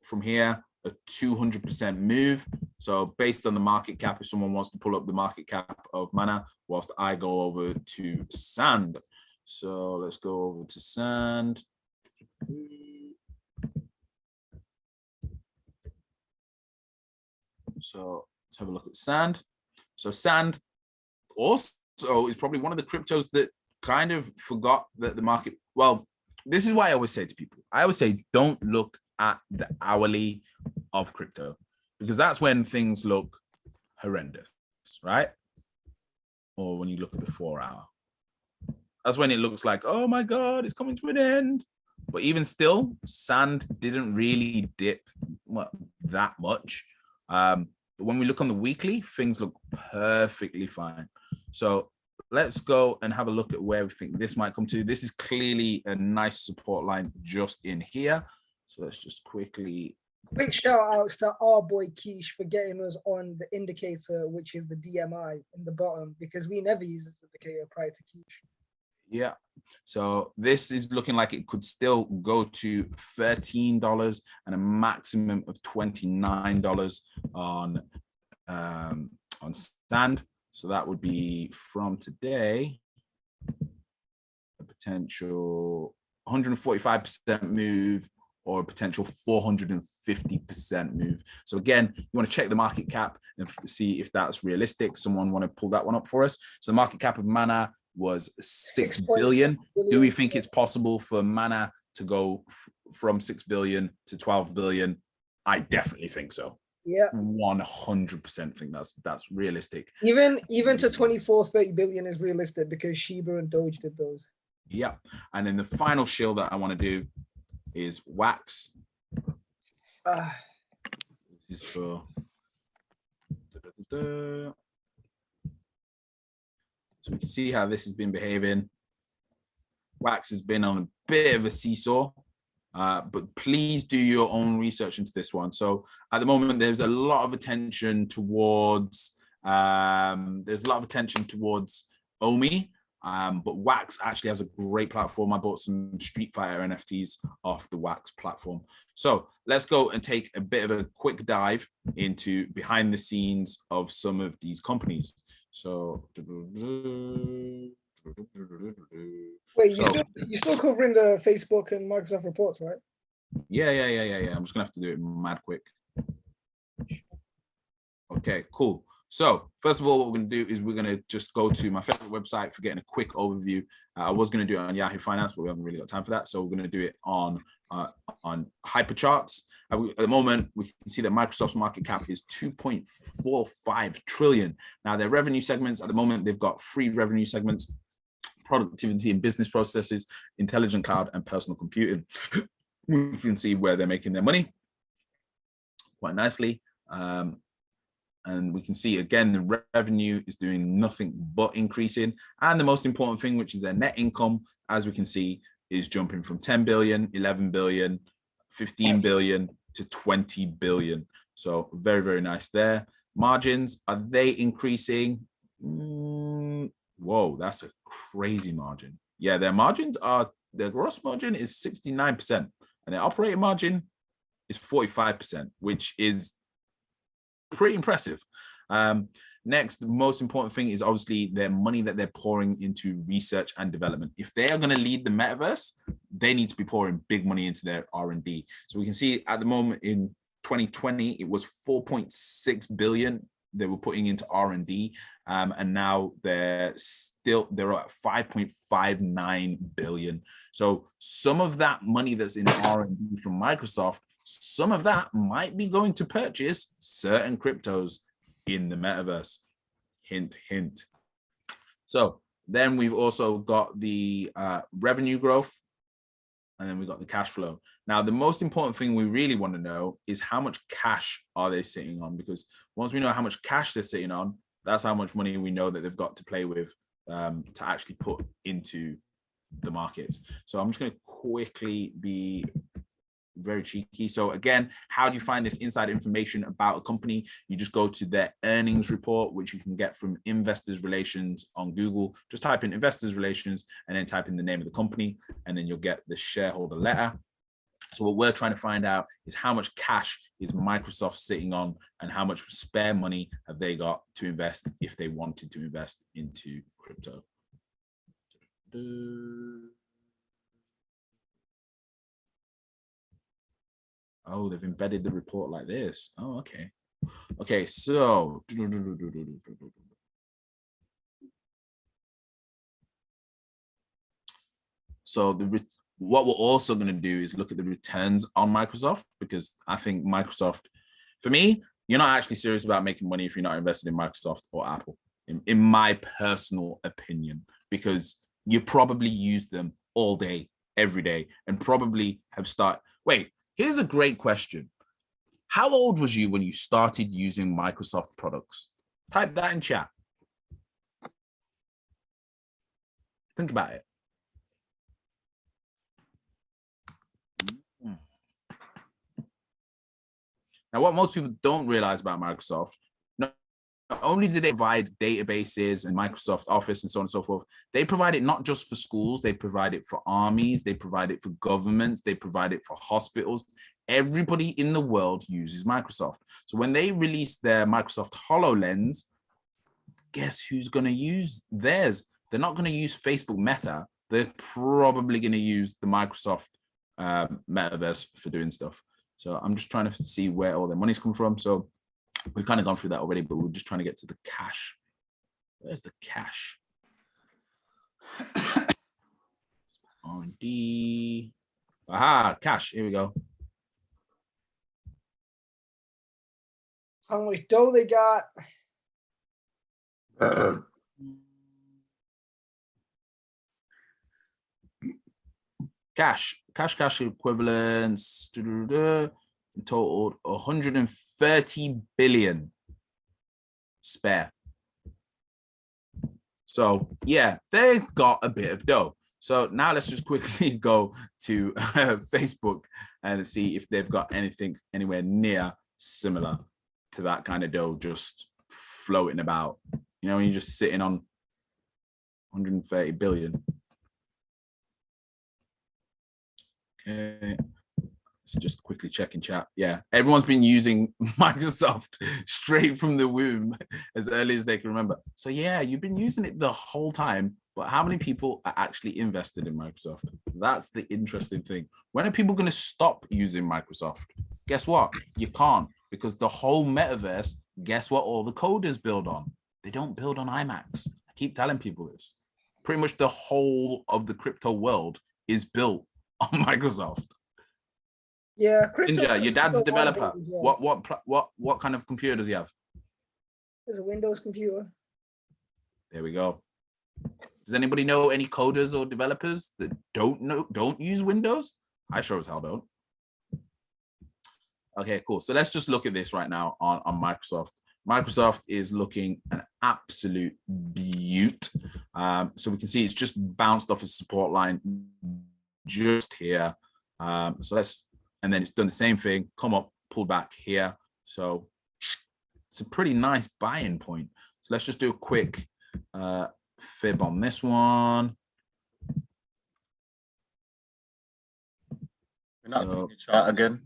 from here, a 200% move. So based on the market cap, if someone wants to pull up the market cap of Mana, whilst I go over to Sand. So let's go over to Sand. So let's have a look at Sand. So Sand also is probably one of the cryptos that kind of forgot that the market, well, this is why I always say to people, I always say, don't look at the hourly of crypto, because that's when things look horrendous, right? Or when you look at the 4 hour, that's when it looks like, oh my God, it's coming to an end. But even still, Sand didn't really dip that much. But when we look on the weekly, things look perfectly fine. So let's go and have a look at where we think this might come to. This is clearly a nice support line just in here. So let's just quickly. Quick shout outs to our boy Keish for getting us on the indicator, which is the DMI in the bottom, because we never used this indicator prior to Keish. Yeah, so this is looking like it could still go to $13 and a maximum of $29 on Sand. So that would be from today a potential 145% move or a potential 450% move. So again, you want to check the market cap and see if that's realistic. Someone want to pull that one up for us. So the market cap of Mana was 6 billion. Do we think it's possible for Mana to go from 6 billion to 12 billion? I definitely think so. Yeah, 100% think that's realistic. Even to 24-30 billion is realistic, because Shiba and Doge did those. Yeah, and then the final shield that I want to do is Wax. This is for so we can see how this has been behaving. Wax has been on a bit of a seesaw, but please do your own research into this one. So at the moment, there's a lot of attention towards Omi. But Wax actually has a great platform. I bought some Street Fighter NFTs off the Wax platform. So let's go and take a bit of a quick dive into behind the scenes of some of these companies. So, Wait, you're still covering the Facebook and Microsoft reports, right? Yeah. I'm just gonna have to do it mad quick. Okay, cool. So first of all, what we're going to do is we're going to just go to my favorite website for getting a quick overview. I was going to do it on Yahoo Finance, but we haven't really got time for that. So we're going to do it on Hypercharts. At the moment, we can see that Microsoft's market cap is 2.45 trillion. Now, their revenue segments, at the moment, they've got 3 revenue segments: productivity and business processes, intelligent cloud, and personal computing. We can see where they're making their money quite nicely. And we can see, again, the revenue is doing nothing but increasing. And the most important thing, which is their net income, as we can see, is jumping from 10 billion, 11 billion, 15 billion to 20 billion. So very, very nice there. Margins, are they increasing? Whoa, that's a crazy margin. Yeah, their gross margin is 69%, and their operating margin is 45%, which is pretty impressive. Next, the most important thing is obviously their money that they're pouring into research and development. If they are going to lead the metaverse, they need to be pouring big money into their R&D. So we can see at the moment in 2020, it was 4.6 billion they were putting into R&D, and now they're at 5.59 billion. So some of that money that's in R&D from Microsoft, some of that might be going to purchase certain cryptos in the metaverse. Hint, hint. So then we've also got the revenue growth, and then we've got the cash flow. Now, the most important thing we really want to know is how much cash are they sitting on? Because once we know how much cash they're sitting on, that's how much money we know that they've got to play with to actually put into the markets. So I'm just going to quickly be very cheeky. So again, how do you find this inside information about a company? You just go to their earnings report, which you can get from Investors Relations on Google. Just type in Investors Relations and then type in the name of the company, and then you'll get the shareholder letter. So what we're trying to find out is how much cash is Microsoft sitting on, and how much spare money have they got to invest if they wanted to invest into crypto. Oh, they've embedded the report like this. Oh, okay. Okay, so what we're also going to do is look at the returns on Microsoft, because I think Microsoft, for me, you're not actually serious about making money if you're not invested in Microsoft or Apple, in my personal opinion, because you probably use them all day, every day, and probably have started. Wait, here's a great question. How old was you when you started using Microsoft products? Type that in chat. Think about it. Now, what most people don't realize about Microsoft, not only do they provide databases and Microsoft Office and so on and so forth, they provide it not just for schools, they provide it for armies, they provide it for governments, they provide it for hospitals. Everybody in the world uses Microsoft. So when they release their Microsoft HoloLens, guess who's going to use theirs? They're not going to use Facebook Meta. They're probably going to use the Microsoft Metaverse for doing stuff. So I'm just trying to see where all their money's come from. So we've kind of gone through that already, but we're just trying to get to the cash. Where's the cash? R&D. Aha, cash. Here we go. How much dough they got? Cash equivalents totaled 130 billion spare. So yeah, they've got a bit of dough. So now let's just quickly go to Facebook and see if they've got anything anywhere near similar to that kind of dough just floating about. You know, when you're just sitting on 130 billion. Okay. Let's just quickly check in chat. Yeah, everyone's been using Microsoft straight from the womb as early as they can remember. So yeah, you've been using it the whole time, but how many people are actually invested in Microsoft? That's the interesting thing. When are people going to stop using Microsoft? Guess what? You can't, because the whole metaverse, guess what all the coders build on? They don't build on iMacs. I keep telling people this. Pretty much the whole of the crypto world is built on Microsoft. Yeah, crypto. Ninja, your dad's a developer. Yeah. What kind of computer does he have? There's a Windows computer. There we go. Does anybody know any coders or developers that don't use Windows? I sure as hell don't. Okay, cool. So let's just look at this right now on Microsoft. Microsoft is looking an absolute beaut. So we can see it's just bounced off a support line just here. And then it's done the same thing, come up, pull back here. So it's a pretty nice buy-in point. So let's just do a quick fib on this one. So, chart again.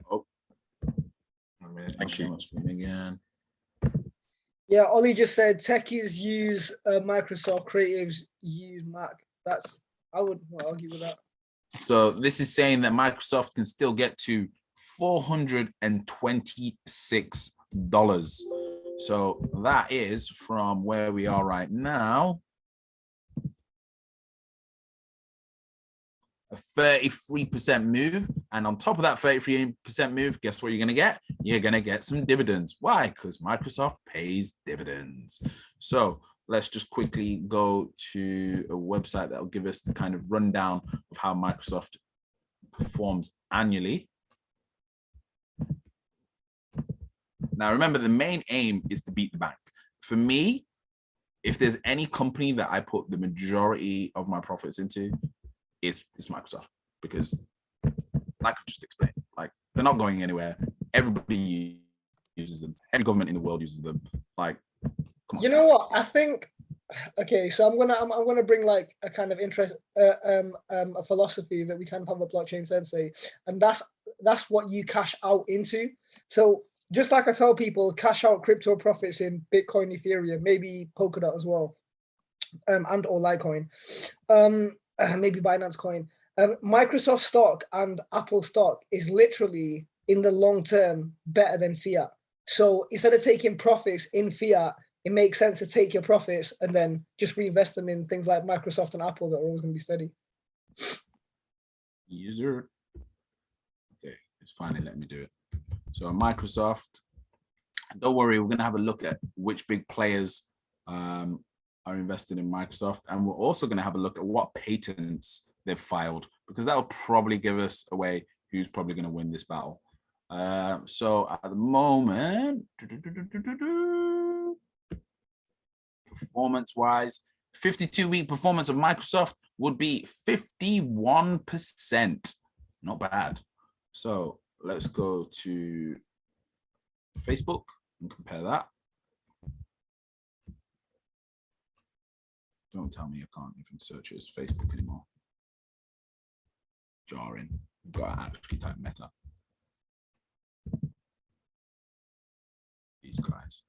Oh, thank you. Again. Yeah, Ollie just said techies use Microsoft, creatives use Mac. I would not argue with that. So this is saying that Microsoft can still get to $426. So that is from where we are right now, a 33% move. And on top of that 33% move, guess what you're going to get? You're going to get some dividends. Why? Because Microsoft pays dividends. So let's just quickly go to a website that will give us the kind of rundown of how Microsoft performs annually. Now, remember, the main aim is to beat the bank. For me, if there's any company that I put the majority of my profits into, it's Microsoft, because like I've just explained, like they're not going anywhere. Everybody uses them. Every government in the world uses them. Like, come on, you know what? I think. Okay, so I'm gonna bring like a kind of interest, a philosophy that we kind of have a blockchain sensei, and that's what you cash out into. So just like I tell people, cash out crypto profits in Bitcoin, Ethereum, maybe Polkadot as well, and or Litecoin, maybe Binance Coin. Microsoft stock and Apple stock is literally in the long term better than fiat. So instead of taking profits in fiat, it makes sense to take your profits and then just reinvest them in things like Microsoft and Apple that are always going to be steady. User. Okay, it's finally letting me do it. So Microsoft, don't worry, we're going to have a look at which big players are invested in Microsoft, and we're also going to have a look at what patents they've filed, because that will probably give us away who's probably going to win this battle. So at the moment, performance-wise, 52-week performance of Microsoft would be 51%. Not bad. So let's go to Facebook and compare that. Don't tell me I can't even search it as Facebook anymore. Jarring. You've got to actually type Meta. These guys.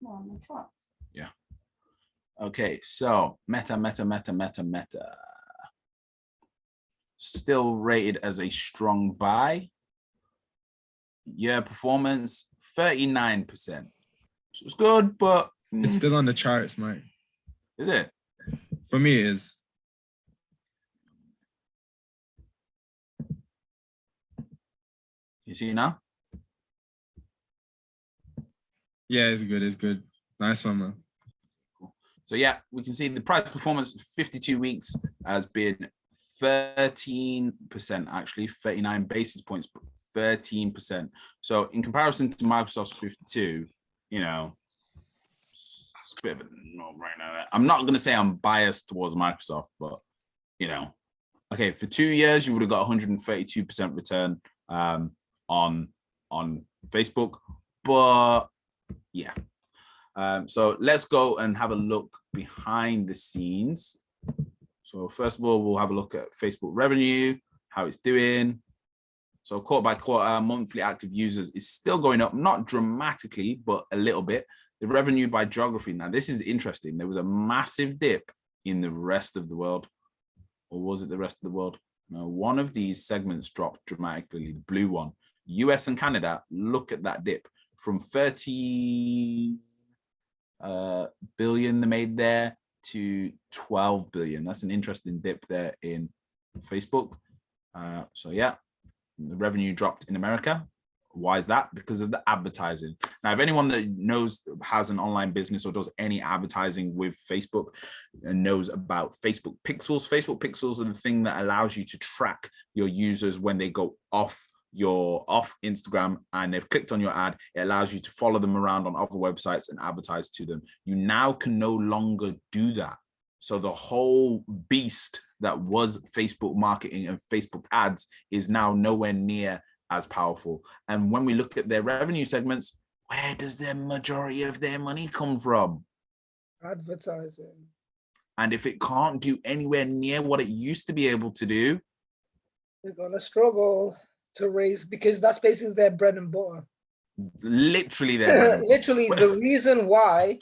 On the charts. Yeah. Okay, so Meta. Still rated as a strong buy. Yeah, performance 39%. So it's good, but it's still on the charts, Mike. Is it? For me, it is. You see now? Yeah, it's good. It's good. Nice one, man. Cool. So yeah, we can see the price performance 52 weeks has been 13%, actually 39 basis points, but 13%. So in comparison to Microsoft's 52, you know, it's a bit of a no-brainer. I'm not going to say I'm biased towards Microsoft, but, you know, okay, for 2 years, you would have got 132% return on Facebook. But, yeah. So let's go and have a look behind the scenes. So first of all, we'll have a look at Facebook revenue, how it's doing. So quarter by quarter, monthly active users is still going up, not dramatically, but a little bit. The revenue by geography. Now, this is interesting. There was a massive dip in the rest of the world. Or was it the rest of the world? No, one of these segments dropped dramatically, the blue one. US and Canada, look at that dip. From 30 billion they made there to 12 billion. That's an interesting dip there in Facebook. So yeah, the revenue dropped in America. Why is that? Because of the advertising. Now, if anyone that knows, has an online business or does any advertising with Facebook and knows about Facebook pixels are the thing that allows you to track your users when they go off Instagram and they've clicked on your ad. It allows you to follow them around on other websites and advertise to them. You now can no longer do that. So the whole beast that was Facebook marketing and Facebook ads is now nowhere near as powerful. And when we look at their revenue segments, where does their majority of their money come from? Advertising. And if it can't do anywhere near what it used to be able to do, they're gonna struggle to raise, because that's basically their bread and butter. Literally their bread and butter. Literally the reason why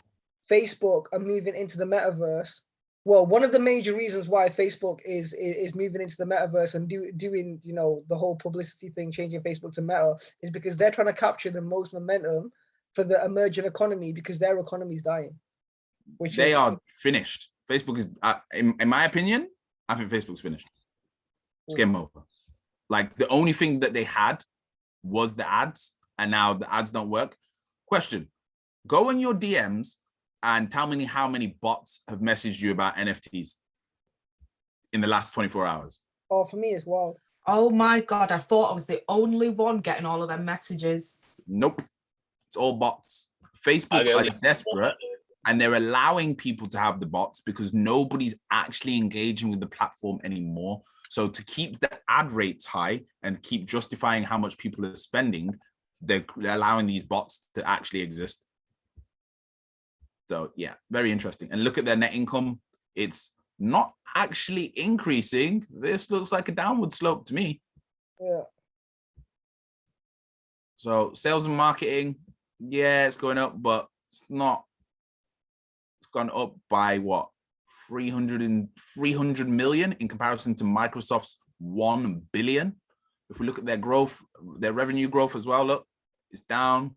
Facebook are moving into the metaverse. Well, one of the major reasons why Facebook is moving into the metaverse and doing, you know, the whole publicity thing, changing Facebook to Meta, is because they're trying to capture the most momentum for the emerging economy, because their economy is dying. Which they are finished. Facebook is, in my opinion, I think Facebook's finished. It's game over. Like, the only thing that they had was the ads, and now the ads don't work. Question: go in your DMs and tell me how many bots have messaged you about NFTs in the last 24 hours. Oh, for me, it's wild. Oh my God, I thought I was the only one getting all of them messages. Nope. It's all bots. Facebook are desperate, and they're allowing people to have the bots because nobody's actually engaging with the platform anymore. So to keep the ad rates high and keep justifying how much people are spending, they're allowing these bots to actually exist. So yeah, very interesting. And look at their net income. It's not actually increasing. This looks like a downward slope to me. Yeah. So sales and marketing, yeah, it's going up, but it's not. It's gone up by what? 300 million in comparison to Microsoft's 1 billion. If we look at their growth, their revenue growth as well, look, it's down.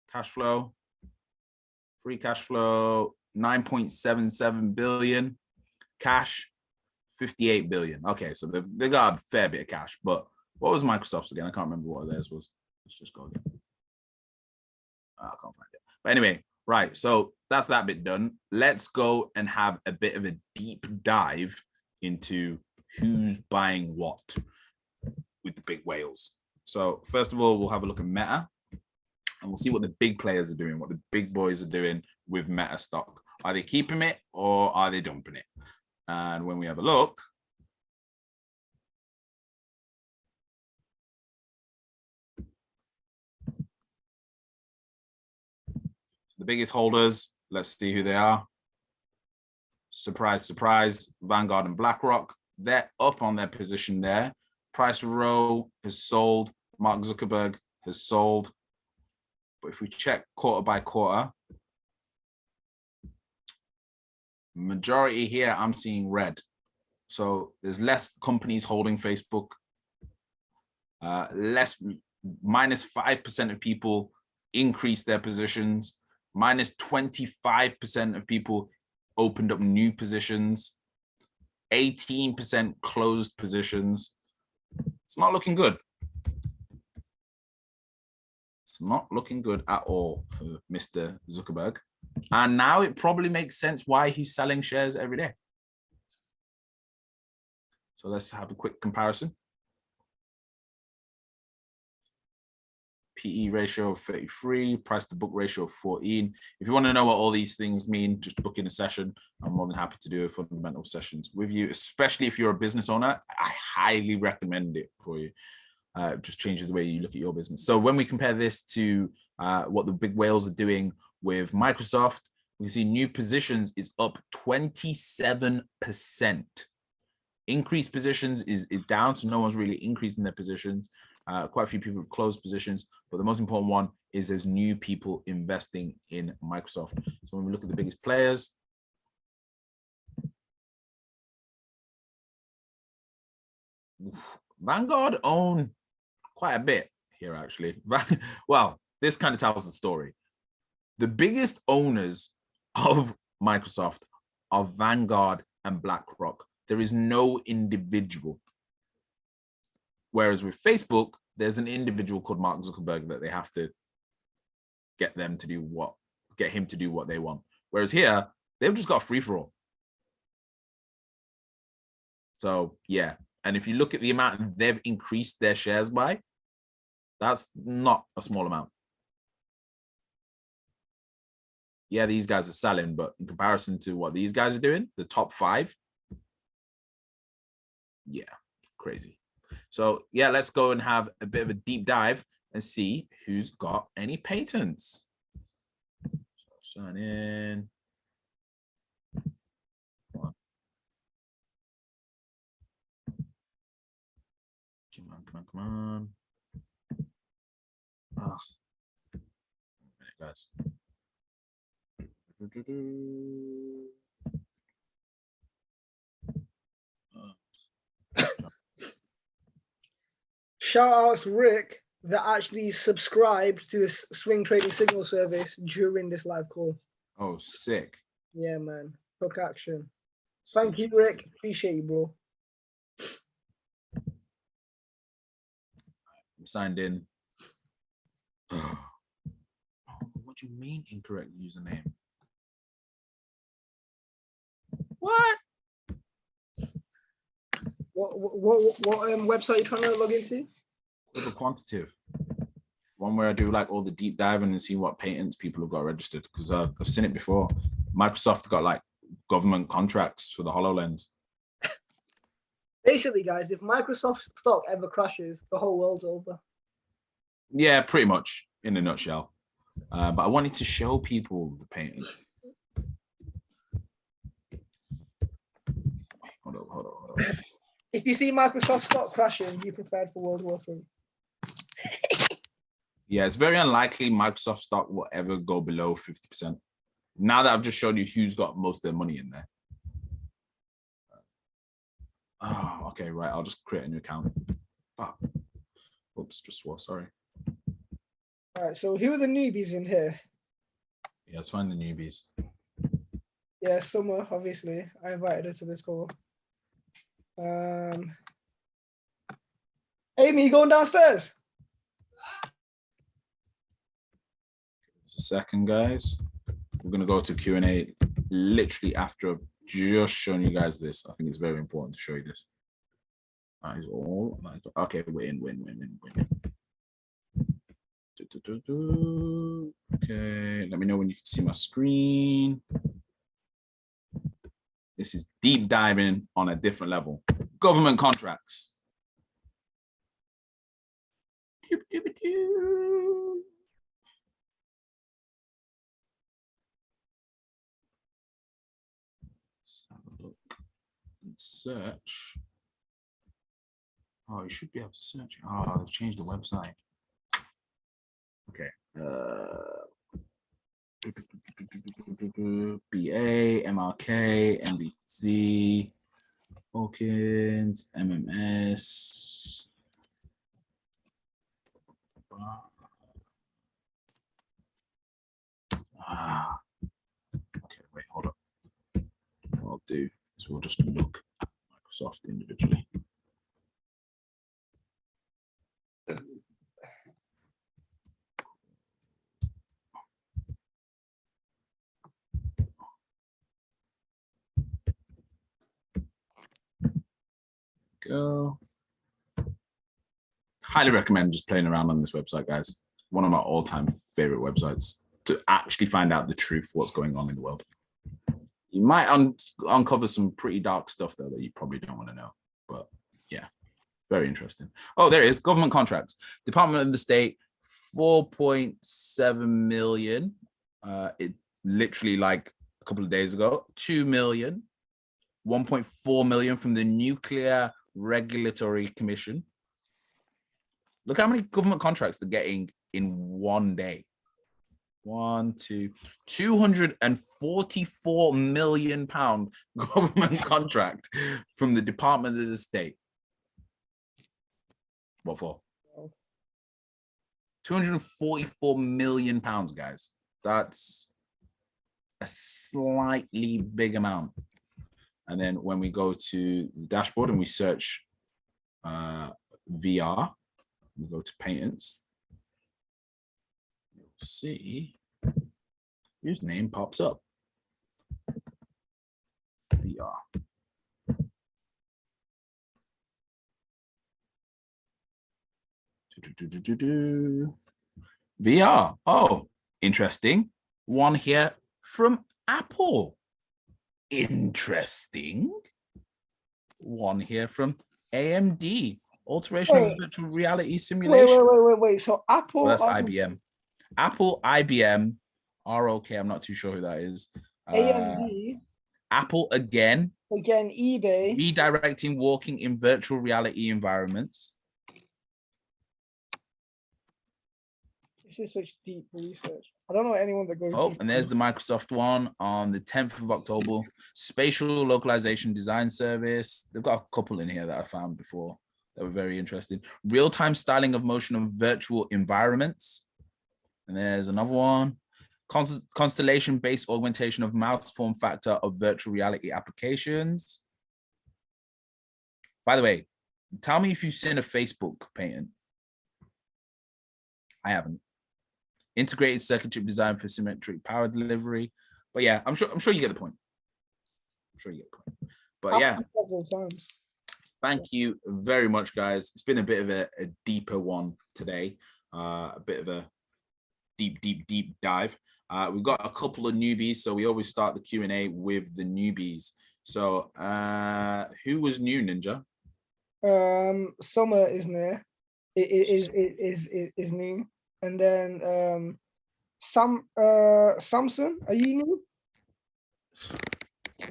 Cash flow, free cash flow, 9.77 billion. Cash, 58 billion. Okay, so they got a fair bit of cash, but what was Microsoft's again? I can't remember what theirs was. Let's just go again. I can't find it. But anyway, right, so that's that bit done. Let's go and have a bit of a deep dive into who's buying what with the big whales. So first of all, we'll have a look at Meta, and we'll see what the big players are doing, what the big boys are doing with Meta stock. Are they keeping it or are they dumping it? And when we have a look, the biggest holders, let's see who they are. Surprise, surprise, Vanguard and BlackRock. They're up on their position there. Price Row has sold. Mark Zuckerberg has sold. But if we check quarter by quarter, majority here, I'm seeing red. So there's less companies holding Facebook. Minus 5% of people increased their positions. Minus 25% of people opened up new positions. 18% closed positions. It's not looking good. It's not looking good at all for Mr. Zuckerberg. And now it probably makes sense why he's selling shares every day. So let's have a quick comparison. PE ratio of 33, price to book ratio of 14. If you want to know what all these things mean, just book in a session. I'm more than happy to do a fundamental sessions with you, especially if you're a business owner. I highly recommend it for you. It just changes the way you look at your business. So when we compare this to what the big whales are doing with Microsoft, we can see new positions is up 27%. Increased positions is down, so no one's really increasing their positions. Quite a few people have closed positions, but the most important one is there's new people investing in Microsoft. So when we look at the biggest players, Vanguard own quite a bit here, actually. Well, this kind of tells the story. The biggest owners of Microsoft are Vanguard and BlackRock. There is no individual. Whereas with Facebook, there's an individual called Mark Zuckerberg that they have to get him to do what they want. Whereas here, they've just got a free-for-all. So yeah, and if you look at the amount they've increased their shares by, that's not a small amount. Yeah, these guys are selling, but in comparison to what these guys are doing, the top 5, yeah, crazy. So yeah, let's go and have a bit of a deep dive and see who's got any patents. So sign in. Come on. Oh, guys. Shout out to Rick that actually subscribed to this swing trading signal service during this live call. Oh, sick. Yeah, man. Took action. Thank you, Rick. Appreciate you, bro. I'm signed in. Oh, what do you mean incorrect username? What? What website are you trying to log into? Quiver Quantitative. One where I do like all the deep diving and see what patents people have got registered, because I've seen it before. Microsoft got like government contracts for the HoloLens. Basically, guys, if Microsoft stock ever crashes, the whole world's over. Yeah, pretty much in a nutshell. But I wanted to show people the painting. Wait, hold on. If you see Microsoft stock crashing, you prepared for World War III. Yeah, it's very unlikely Microsoft stock will ever go below 50%. Now that I've just shown you who's got most of their money in there. Oh, okay, right. I'll just create a new account. Fuck. Oops, just swore, sorry. All right, so who are the newbies in here? Yeah, let's find the newbies. Yeah, Summer, obviously. I invited her to this call. Amy, you going downstairs? Just a second, guys. We're going to go to Q&A literally after I've just shown you guys this. I think it's very important to show you this. That is all. Okay, win. Okay, let me know when you can see my screen. This is deep diving on a different level. Government contracts. Let's have a look and search. Oh, you should be able to search. Oh, they've changed the website. Okay. BA, MRK, MBZ, Hawkins, MMS. Okay, wait, hold up. What I'll do is we'll just look at Microsoft individually. Go. Highly recommend just playing around on this website, guys. one of my all-time favorite websites to actually find out the truth, what's going on in the world. You might uncover some pretty dark stuff though that you probably don't want to know, but yeah, very interesting. Oh, there it is. Government contracts. Department of the State, 4.7 million. It literally like a couple of days ago, 2 million, 1.4 million from the Nuclear Regulatory Commission. Look how many government contracts they're getting in one day. 244 million pound government contract from the Department of the State. What for? 244 million pounds, guys. That's a slightly big amount. And then when we go to the dashboard and we search VR, we go to patents, you'll see his name pops up. VR. VR. Oh, interesting. One here from Apple. Interesting. One here from AMD. Alteration of virtual reality simulation. Wait. So Apple. Well, that's IBM. Apple, IBM, ROK. I'm not too sure who that is. AMD. Apple again. Again, eBay. Redirecting walking in virtual reality environments. This is such deep research. I don't know anyone that goes. Oh, deep. and there's the Microsoft one on the 10th of October. Spatial localization design service. They've got a couple in here that I found before that were very interesting. Real-time styling of motion of virtual environments. And there's another one. Constellation-based augmentation of mouse form factor of virtual reality applications. By the way, tell me if you've seen a Facebook patent. I haven't. Integrated circuit chip design for symmetric power delivery. But yeah, I'm sure you get the point. I'm sure you get the point. But yeah, several times. Thank you very much, guys. It's been a bit of a deeper one today. A bit of a deep dive. We've got a couple of newbies, so we always start the Q&A with the newbies. So who was new, Ninja? Summer is new. Is new. And then Samson, are you new? I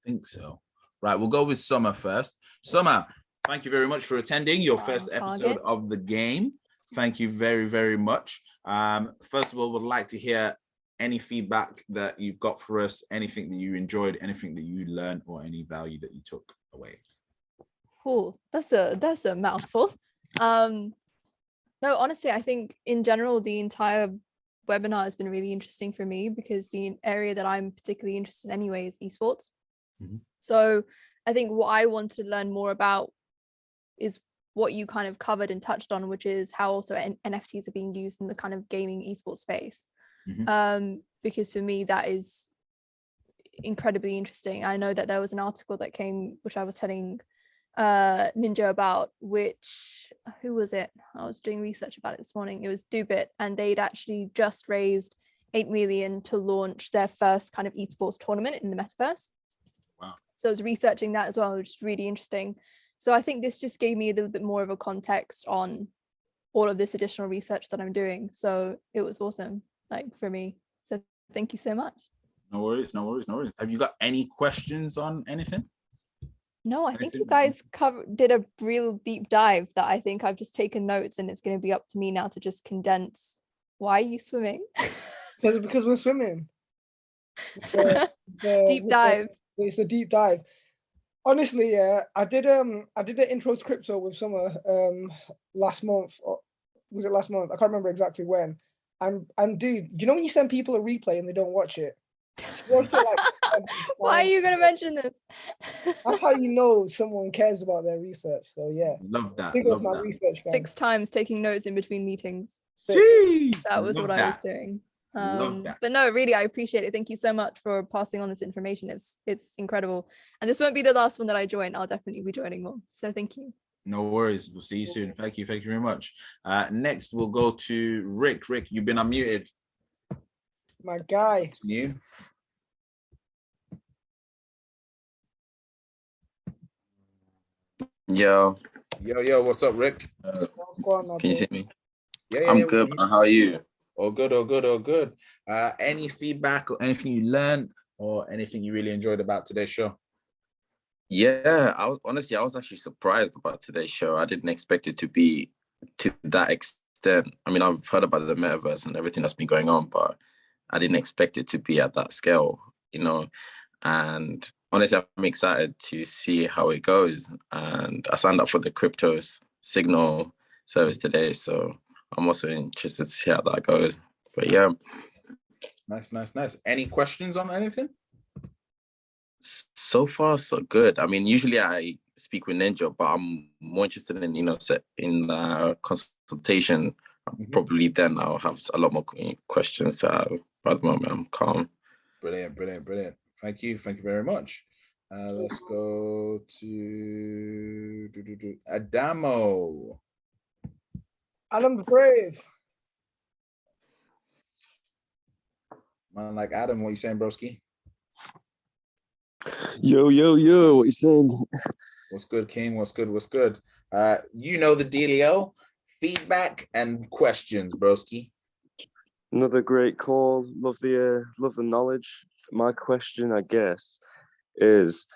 think so. Right, we'll go with Summer first. Summer, thank you very much for attending your first episode of the game. Thank you very, very much. First of all, would like to hear any feedback that you've got for us, anything that you enjoyed, anything that you learned, or any value that you took away. Cool. That's a mouthful. No, honestly, I think in general, the entire webinar has been really interesting for me because the area that I'm particularly interested in anyway is esports. Mm-hmm. So I think what I want to learn more about is what you kind of covered and touched on, which is how also NFTs are being used in the kind of gaming esports space. Mm-hmm. Because for me, that is incredibly interesting. I know that there was an article that came, which I was telling Ninja about, who was it? I was doing research about it this morning. It was Dubit, and they'd actually just raised 8 million to launch their first kind of esports tournament in the Metaverse. Wow. So I was researching that as well, which is really interesting. So I think this just gave me a little bit more of a context on all of this additional research that I'm doing. So it was awesome, like, for me. So thank you so much. No worries. Have you got any questions on anything? No, I think you guys did a real deep dive that I think I've just taken notes, and it's going to be up to me now to just condense. Why are you swimming? Because we're swimming. Deep dive. It's a deep dive. Honestly, yeah, I did an intro to crypto with Summer last month. Or was it last month? I can't remember exactly when. And dude, you know when you send people a replay and they don't watch it? Why are you going to mention this? That's how you know someone cares about their research. So yeah, love that. I think it was my research guy. 6 times taking notes in between meetings. Jeez, that was what I was doing. But no, really, I appreciate it. Thank you so much for passing on this information. It's incredible, and this won't be the last one that I join. I'll definitely be joining more. So thank you. No worries. We'll see you soon. Thank you. Thank you very much. Next, we'll go to Rick. Rick, you've been unmuted. My guy. You? Yo, Yo, what's up, Rick? Go on, my can you bro. see me? Yeah, I'm good. Man. How are you? All good. Any feedback or anything you learned or anything you really enjoyed about today's show? Yeah, I was actually surprised about today's show. I didn't expect it to be to that extent. I mean, I've heard about the metaverse and everything that's been going on, but I didn't expect it to be at that scale, you know. And honestly, I'm excited to see how it goes. And I signed up for the crypto signal service today, so I'm also interested to see how that goes. But yeah. Nice. Any questions on anything? So far, so good. I mean, usually I speak with Ninja, but I'm more interested in, in consultation. Probably then I'll have a lot more questions to have. But at the moment, I'm calm. Brilliant. Thank you very much. Let's go to Adamo. Adam the Brave. Man, like Adam, what you saying, broski? Yo, what you saying? What's good, King? What's good? You know the dealio. Feedback and questions, broski. Another great call. Love the knowledge. My question, I guess, is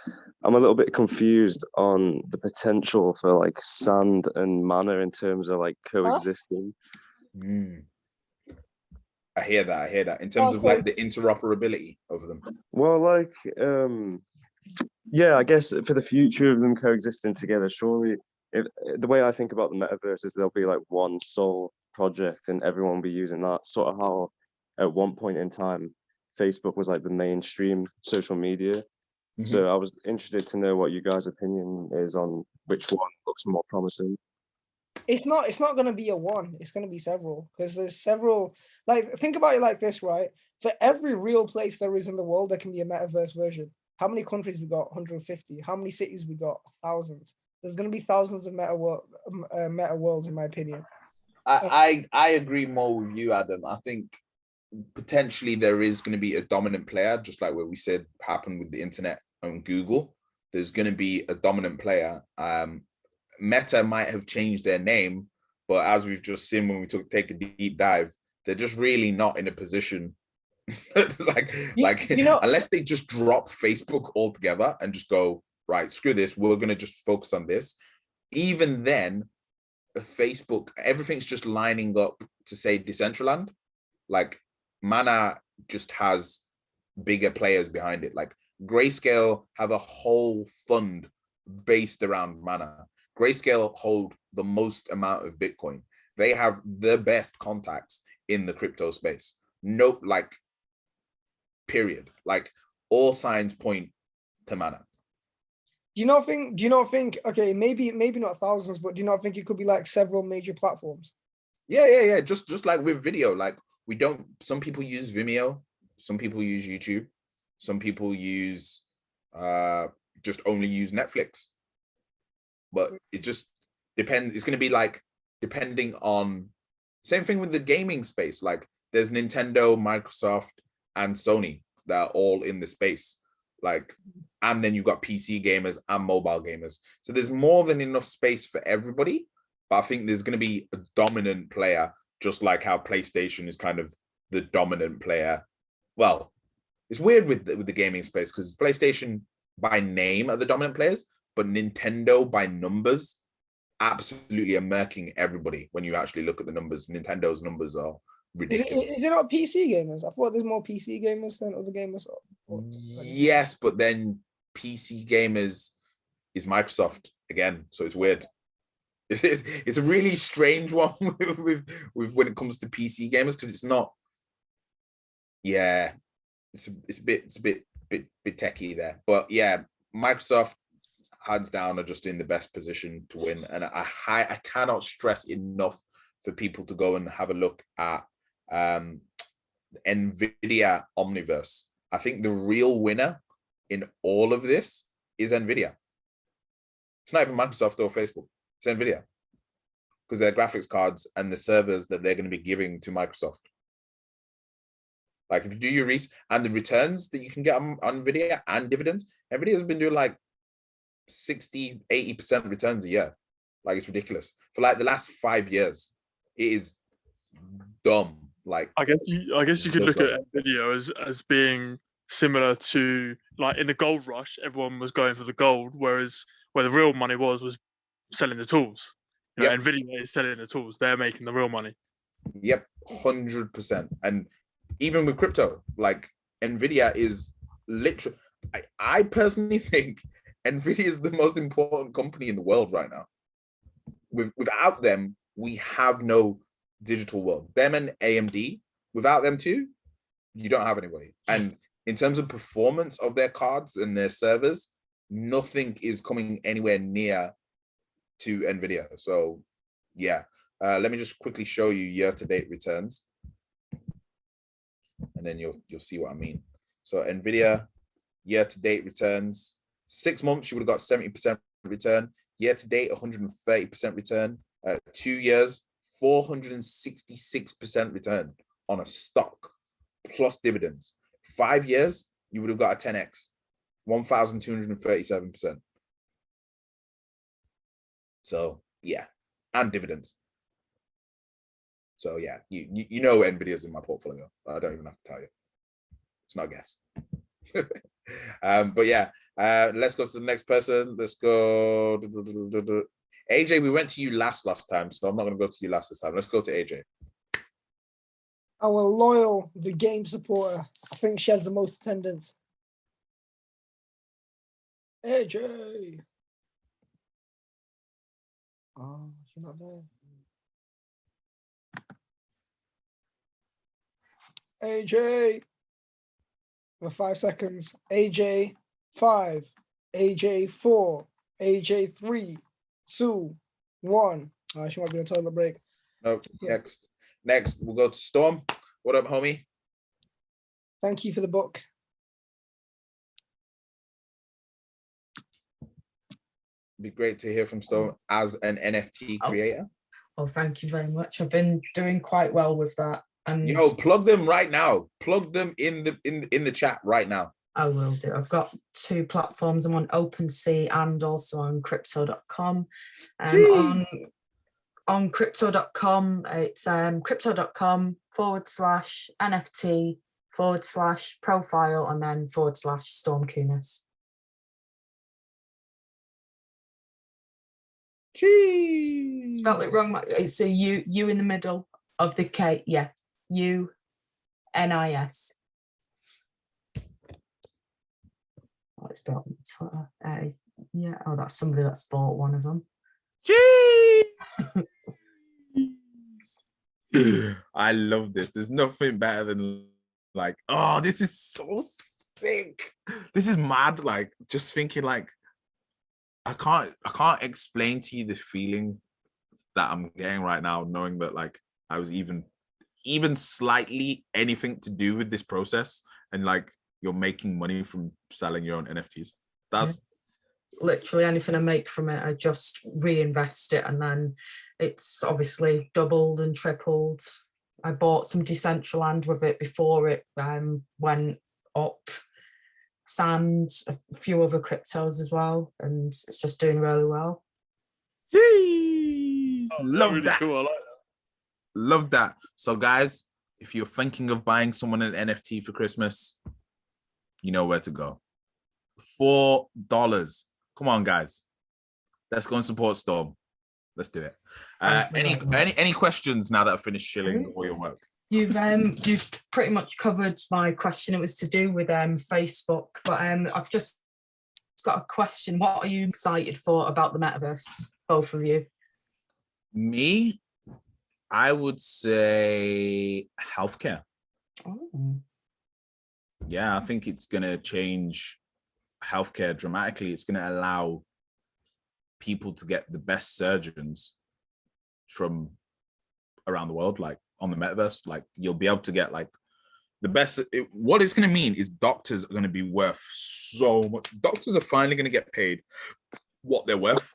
I'm a little bit confused on the potential for like sand and mana in terms of like coexisting. I hear that. In terms of like the interoperability of them. Well, like, yeah, I guess for the future of them coexisting together, surely, the way I think about the metaverse is there'll be like one sole project and everyone will be using that. Sort of how at one point in time, Facebook was like the mainstream social media. So I was interested to know what you guys' opinion is on which one looks more promising. It's not going to be a one. It's going to be several, because there's several. Like, think about it like this, right? For every real place there is in the world, there can be a metaverse version. How many countries we got? 150. How many cities we got? Thousands. There's going to be thousands of meta worlds, in my opinion. I agree more with you, Adam. I think potentially there is going to be a dominant player, just like what we said happened with the internet and Google. There's going to be a dominant player. Meta might have changed their name, but as we've just seen when we take a deep dive, they're just really not in a position unless they just drop Facebook altogether and just go, right, screw this, we're going to just focus on this. Even then, Facebook, everything's just lining up to say Decentraland. Like, Mana just has bigger players behind it. Like, Grayscale have a whole fund based around Mana. Grayscale hold the most amount of Bitcoin. They have the best contacts in the crypto space. Nope, like, period. Like, all signs point to Mana. Do you not think, okay, maybe not thousands, but do you not think it could be like several major platforms? Yeah. Just like with video, like, some people use Vimeo, some people use YouTube, some people use just only use Netflix. But it just depends. It's going to be like, depending on, same thing with the gaming space. Like, there's Nintendo, Microsoft, and Sony that are all in the space. Like, and then you've got PC gamers and mobile gamers. So there's more than enough space for everybody. But I think there's going to be a dominant player, just like how PlayStation is kind of the dominant player. Well, it's weird with the gaming space because PlayStation by name are the dominant players, but Nintendo by numbers absolutely are murking everybody. When you actually look at the numbers, Nintendo's numbers are ridiculous. Is it not PC gamers? I thought there's more PC gamers than other gamers. Yes, but then PC gamers is Microsoft again, so it's weird. It's a really strange one with when it comes to PC gamers, because it's not. Yeah, it's a bit techie there, but yeah, Microsoft hands down are just in the best position to win, and I cannot stress enough for people to go and have a look at NVIDIA Omniverse. I think the real winner in all of this is NVIDIA. It's not even Microsoft or Facebook. It's NVIDIA, because their graphics cards and the servers that they're going to be giving to Microsoft. Like if you do your research and the returns that you can get on NVIDIA and dividends, NVIDIA has been doing like 60, 80% returns a year. Like it's ridiculous. For like the last 5 years, it is dumb. Like I guess you could look at NVIDIA as being similar to, like, in the gold rush, everyone was going for the gold, whereas where the real money was selling the tools. You know, NVIDIA is selling the tools; they're making the real money. Yep, 100%. And even with crypto, like NVIDIA is literally. I personally think NVIDIA is the most important company in the world right now. Without them, we have no digital world. Them and AMD, without them too, you don't have anybody. And in terms of performance of their cards and their servers, nothing is coming anywhere near to NVIDIA. So yeah, let me just quickly show you year-to-date returns, and then you'll see what I mean. So NVIDIA year-to-date returns, 6 months you would have got 70% return. Year-to-date 130% return. 2 years 466% return on a stock plus dividends. 5 years you would have got a 10x, 1,237%. So yeah, and dividends. So yeah, you know NVIDIA's in my portfolio. I don't even have to tell you. It's not a guess. But yeah, let's go to the next person. Let's go. AJ, we went to you last time, so I'm not going to go to you last this time. Let's go to AJ. Our loyal, the game supporter. I think she has the most attendance. AJ. Oh, she's not there. AJ. For 5 seconds. AJ 5. AJ 4. AJ 3. 2, 1. She might be on toilet break. No, next we'll go to Storm. What up, homie? Thank you for the book. Be great to hear from Storm as an NFT creator. Oh, thank you very much. I've been doing quite well with that. And yo, plug them right now. Plug them in the chat right now. I will do. I've got 2 platforms. I'm on OpenSea and also on crypto.com. On crypto.com, it's crypto.com/NFT/profile and then /Storm Kunis. Jeez. Spelled it wrong. It's a U in the middle of the K. Yeah, UNIS. Oh, it's spelled on Twitter. Yeah. Oh, that's somebody that's bought one of them. I love this. There's nothing better than like, oh, this is so sick. This is mad. Like just thinking like, I can't explain to you the feeling that I'm getting right now, knowing that like I was even slightly anything to do with this process, and like you're making money from selling your own NFTs. That's literally anything I make from it, I just reinvest it, and then it's obviously doubled and tripled. I bought some Decentraland with it before it went up. Sand, a few other cryptos as well, and it's just doing really well. Jeez, love really that. Cool. I like that. Love that. So guys, if you're thinking of buying someone an NFT for Christmas, you know where to go. $4. Come on, guys. Let's go and support Storm. Let's do it. Any questions now that I've finished shilling all your work? You've pretty much covered my question. It was to do with Facebook, but I've just got a question. What are you excited for about the metaverse, both of you? Me, I would say healthcare. Oh. Yeah, I think it's going to change healthcare dramatically. It's going to allow people to get the best surgeons from around the world, like on the metaverse. Like you'll be able to get like the best. What it's going to mean is doctors are going to be worth so much. Doctors are finally going to get paid what they're worth.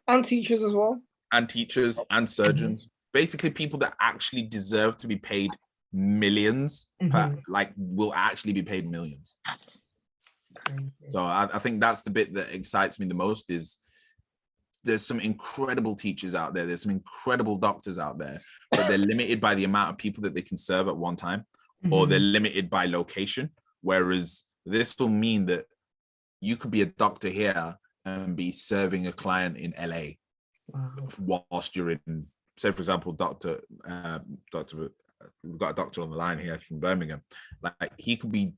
And teachers as well. And teachers and surgeons. Basically, people that actually deserve to be paid millions, will actually be paid millions. So I think that's the bit that excites me the most. Is there's some incredible teachers out there, there's some incredible doctors out there, but they're limited by the amount of people that they can serve at one time, or they're limited by location. Whereas this will mean that you could be a doctor here and be serving a client in LA whilst you're in, say for example, we've got a doctor on the line here from Birmingham. Like he could be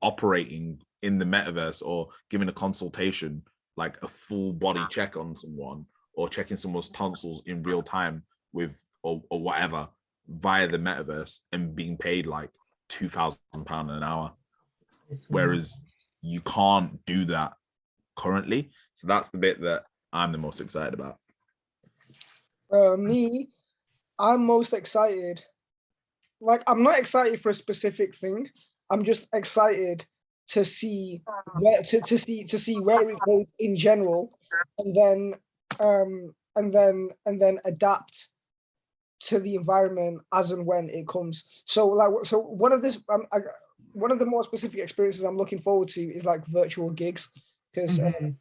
operating in the metaverse or giving a consultation, like a full body check on someone, or checking someone's tonsils in real time with or whatever via the metaverse, and being paid like £2,000 an hour. Whereas you can't do that currently. So that's the bit that I'm the most excited about. Me, I'm most excited. Like, I'm not excited for a specific thing. I'm just excited to see where to see where it goes in general, and then adapt to the environment as and when it comes. So one of the more specific experiences I'm looking forward to is like virtual gigs, because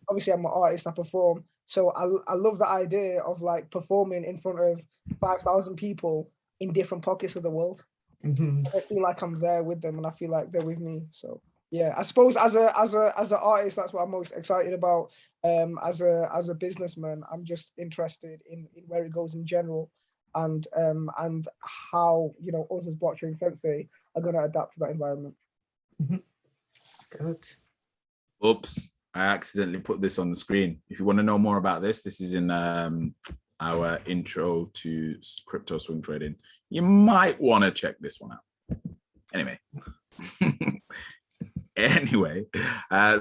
obviously I'm an artist, I perform. So I love the idea of like performing in front of 5,000 people in different pockets of the world. I feel like I'm there with them, and I feel like they're with me. So yeah, I suppose as an artist, that's what I'm most excited about. As a businessman, I'm just interested in where it goes in general, and how, you know, others watching Sensei are going to adapt to that environment. That's good. Oops, I accidentally put this on the screen. If you want to know more about this, this is in our intro to crypto swing trading. You might want to check this one out. Anyway.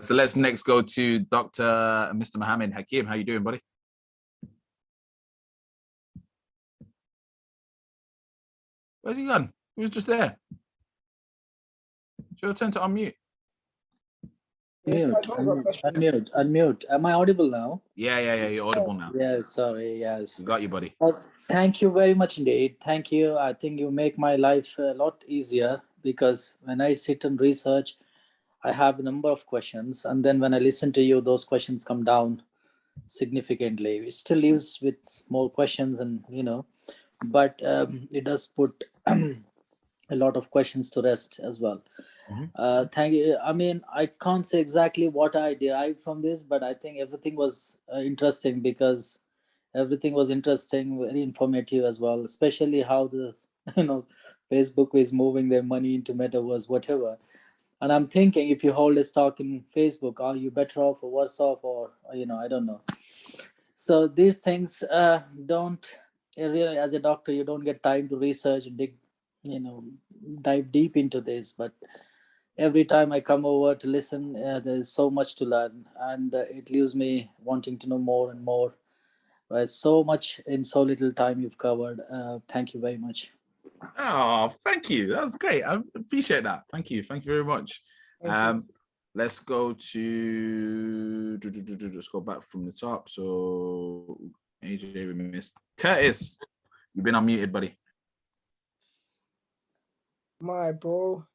So let's next go to Mr. Mohammed Hakim. How you doing, buddy? Where's he gone? He was just there. It's your turn to unmute. Unmute. Am I audible now? Yeah, you're audible now. Yes, sorry, yes. We got you, buddy. Thank you very much indeed. Thank you. I think you make my life a lot easier, because when I sit and research, I have a number of questions, and then when I listen to you, those questions come down significantly. It still leaves with more questions, and but it does put a lot of questions to rest as well. Thank you. I mean, I can't say exactly what I derived from this, but I think everything was interesting, because everything was interesting, very informative as well, especially how the Facebook is moving their money into metaverse, whatever. And I'm thinking, if you hold a stock in Facebook, are you better off or worse off, or I don't know. So these things don't really, as a doctor, you don't get time to research and dive deep into this. But every time I come over to listen, there's so much to learn, and it leaves me wanting to know more and more. So much in so little time you've covered. Thank you very much. Oh, thank you. That was great. I appreciate that. Thank you very much. Let's go to let's go back from the top. So AJ, we missed Curtis. You've been unmuted, buddy. My bro.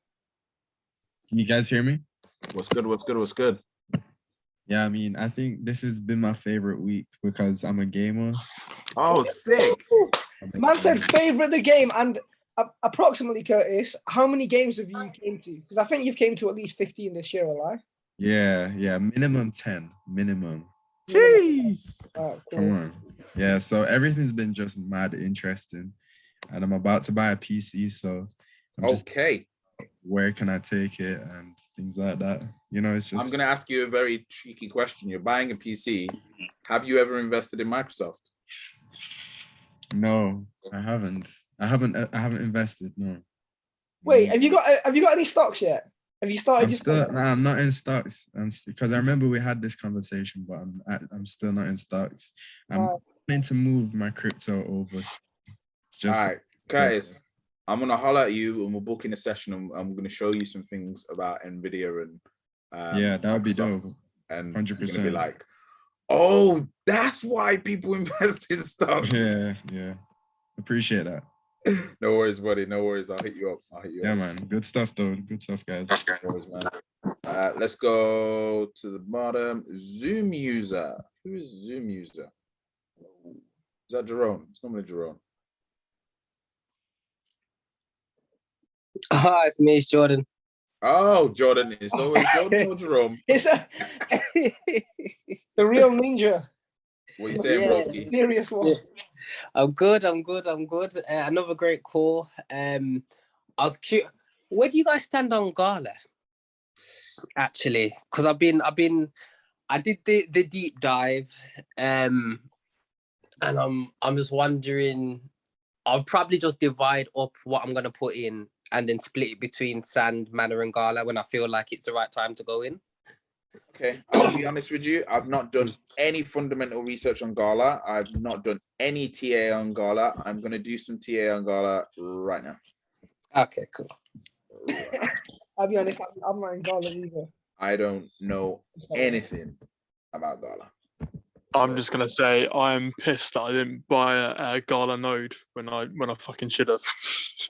Can you guys hear me? What's good? Yeah, I mean, I think this has been my favorite week because I'm a gamer. Oh, sick. Man said favorite the game. And approximately, Curtis, how many games have you came to? Because I think you've came to at least 15 this year, alive. Yeah, minimum 10, minimum. Jeez. Cool. Come on. Yeah, so everything's been just mad interesting, and I'm about to buy a PC, so I'm just where can I take it and things like that. It's just. I'm gonna ask you a very cheeky question. You're buying a PC. Have you ever invested in Microsoft? No, I haven't. I haven't invested. No. Wait, have you got any stocks yet? Have you started? I'm not in stocks. Because I remember we had this conversation, but I'm still not in stocks. I'm planning to move my crypto over. All right, Curtis, I'm gonna holler at you, and we'll book in a session. And I'm gonna show you some things about Nvidia and. Yeah, that would be dope. And 100%. Be like, Oh, that's why people invest in stocks. Yeah. Appreciate that. No worries, buddy. No worries. I'll hit you up. Yeah, man. Good stuff, though. Good stuff, guys. No worries, man. Let's go to the bottom. Zoom user. Who is Zoom user? Is that Jerome? It's normally Jerome. Hi, it's me, it's Jordan. Oh, Jordan. It's always Jordan or Jerome. It's the real ninja. What you saying, broski? Serious one. Yeah. I'm good. Another great call. I was curious. Where do you guys stand on Gala? Actually, because I did the deep dive, and I'm just wondering. I'll probably just divide up what I'm gonna put in and then split it between Sand, Mana, and Gala when I feel like it's the right time to go in. Okay, I'll be honest with you. I've not done any fundamental research on Gala. I've not done any TA on Gala. I'm going to do some TA on Gala right now. Okay, cool. I'll be honest, I'm not in Gala either. I don't know anything about Gala. I'm just gonna say I'm pissed that I didn't buy a Gala node when I fucking should have.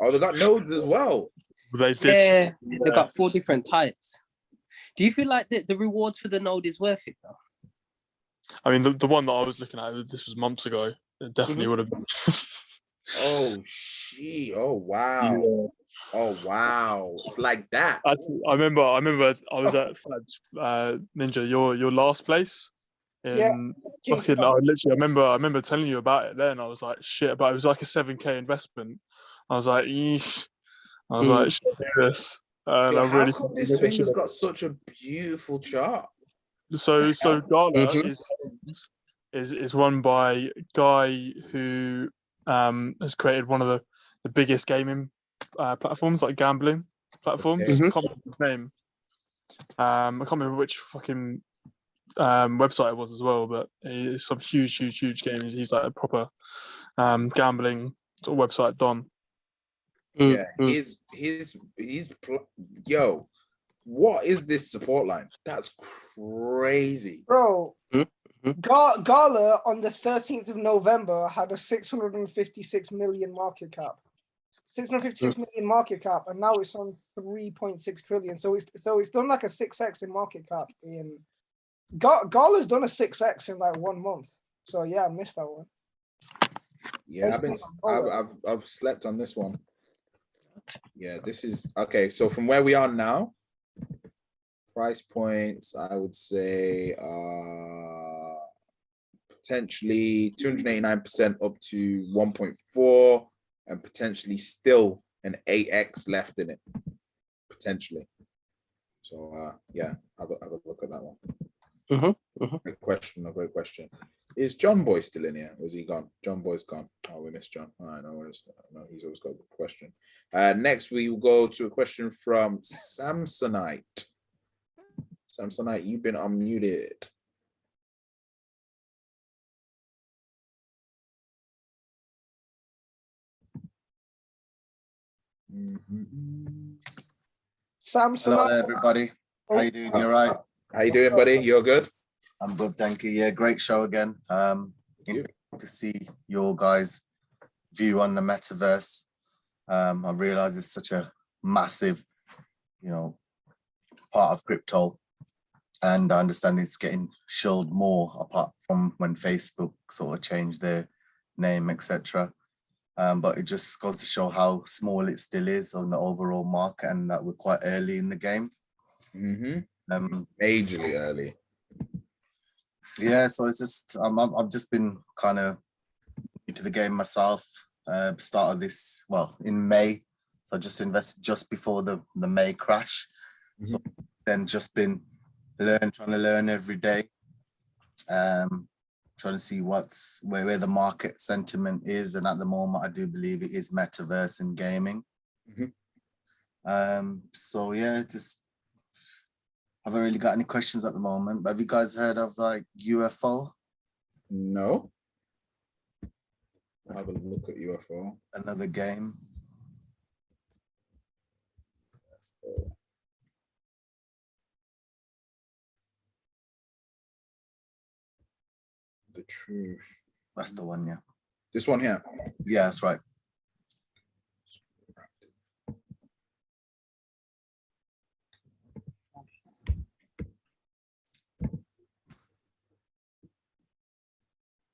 Oh, they got nodes as well. They did. Yeah, they got 4 different types. Do you feel like the rewards for the node is worth it though? I mean, the one that I was looking at, this was months ago. It definitely would have been. Oh, shit. Oh, wow. Yeah. Oh, wow. It's like that. I remember I was at Ninja, your last place. I remember telling you about it then. I was like, shit, but it was like a 7K investment. I was like, eesh. I was like, should I do this? And Yo, I really how come this thing has got such a beautiful chart? So Gala is run by a guy who has created one of the biggest gaming platforms, like gambling platforms. I can't remember his name. I can't remember which fucking website it was as well, but it's some huge game. He's like a proper gambling sort of website don. Yeah, yo, what is this support line? That's crazy, bro. Gala on the 13th of November had a 656 million market cap. 656 million market cap, and now it's on 3.6 trillion. So it's done like a 6x in market cap. Gala's done a 6x in like 1 month. So yeah, I missed that one. Yeah, I've slept on this one. Yeah, this is okay. So from where we are now, price points, I would say potentially 289% up to 1.4, and potentially still an 8x left in it, potentially. So yeah, have a look at that one. Great question. Is John Boy still in here? Was he gone? John Boy's gone. Oh, we missed John. All right, no worries. No, he's always got a good question. Next, we will go to a question from Samsonite. Samsonite, you've been unmuted. Samsonite. Hello there, everybody. How you doing? You all right? How you doing, buddy? You're good? I'm good, thank you. Yeah, great show again. Interesting to see your guys' view on the metaverse. I realize it's such a massive, part of crypto, and I understand it's getting shilled more apart from when Facebook sort of changed their name, etc. But it just goes to show how small it still is on the overall market, and that we're quite early in the game. Majorly early. Yeah, so it's just I've just been kind of new to the game myself. Started this in May, so I just invested just before the May crash. So then just been trying to learn every day, trying to see where the market sentiment is, and at the moment I do believe it is metaverse and gaming. So yeah, just haven't really got any questions at the moment. But have you guys heard of like UFO? No. Have a look at UFO. Another game. truth. That's the one, yeah. This one here. Yeah, that's right.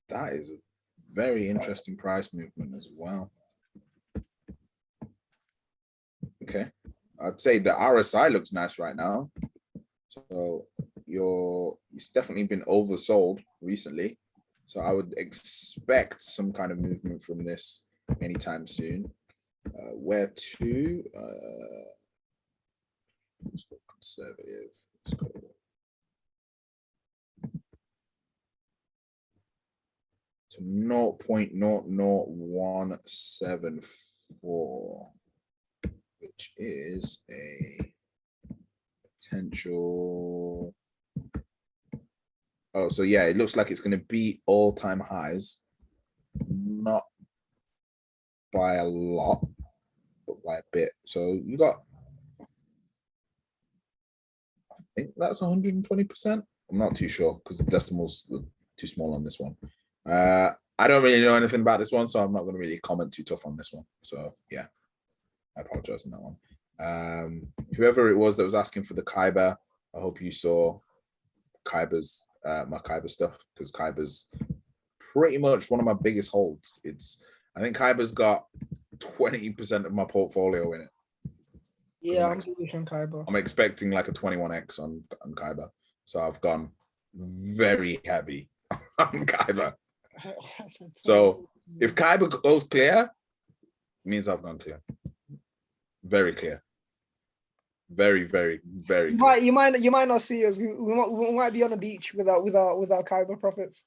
That is a very interesting price movement as well. Okay, I'd say the RSI looks nice right now. So it's definitely been oversold recently. So I would expect some kind of movement from this anytime soon. Where to? Let's go conservative. Let's go. To 0.00174, which is a potential. Oh, so yeah, it looks like it's going to beat all-time highs, not by a lot, but by a bit. So you got, I think that's 120%. I'm not too sure because the decimals are too small on this one. I don't really know anything about this one, so I'm not going to really comment too tough on this one. So yeah, I apologize on that one. Whoever it was that was asking for the Kyber, I hope you saw Kyber's my Kyber stuff, because Kyber's pretty much one of my biggest holds. I think Kyber's got 20% of my portfolio in it. Yeah, I'm using Kyber. I'm expecting like a 21x on Kyber, so I've gone very heavy on Kyber. So if Kyber goes clear, it means I've gone clear. Very clear. Very, very, very clear. You might not see us. We might be on the beach with our Kyber profits.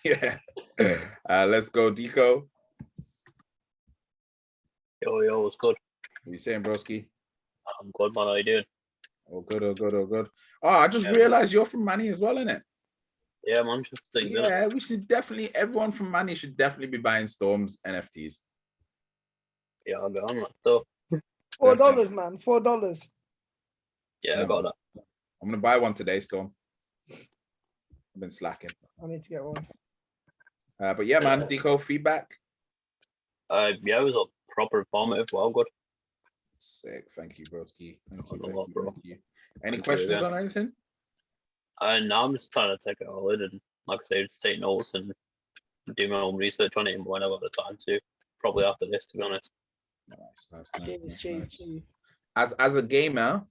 Yeah. Let's go, Deco. Yo, what's good? What you saying, broski? I'm good, man. How you doing? Oh, good, oh, good, oh, good. Oh, I just realized you're from Manny as well, innit? Yeah, man. Just things, yeah, we should definitely, everyone from Manny should definitely be buying Storm's NFTs. Yeah, I'll get on that stuff. $4, man. $4. Yeah, I got that. I'm gonna buy one today, Storm. I've been slacking. I need to get one. But yeah, man, Deco, feedback. Yeah, it was a proper informative. Well, good. Sick. Thank you, broski. Thank you. Thank Any you questions again. on anything? No, I'm just trying to take it all in and, like I say, just take notes and do my own research on it when I've got the time to. Probably after this, to be honest. Nice. As a gamer,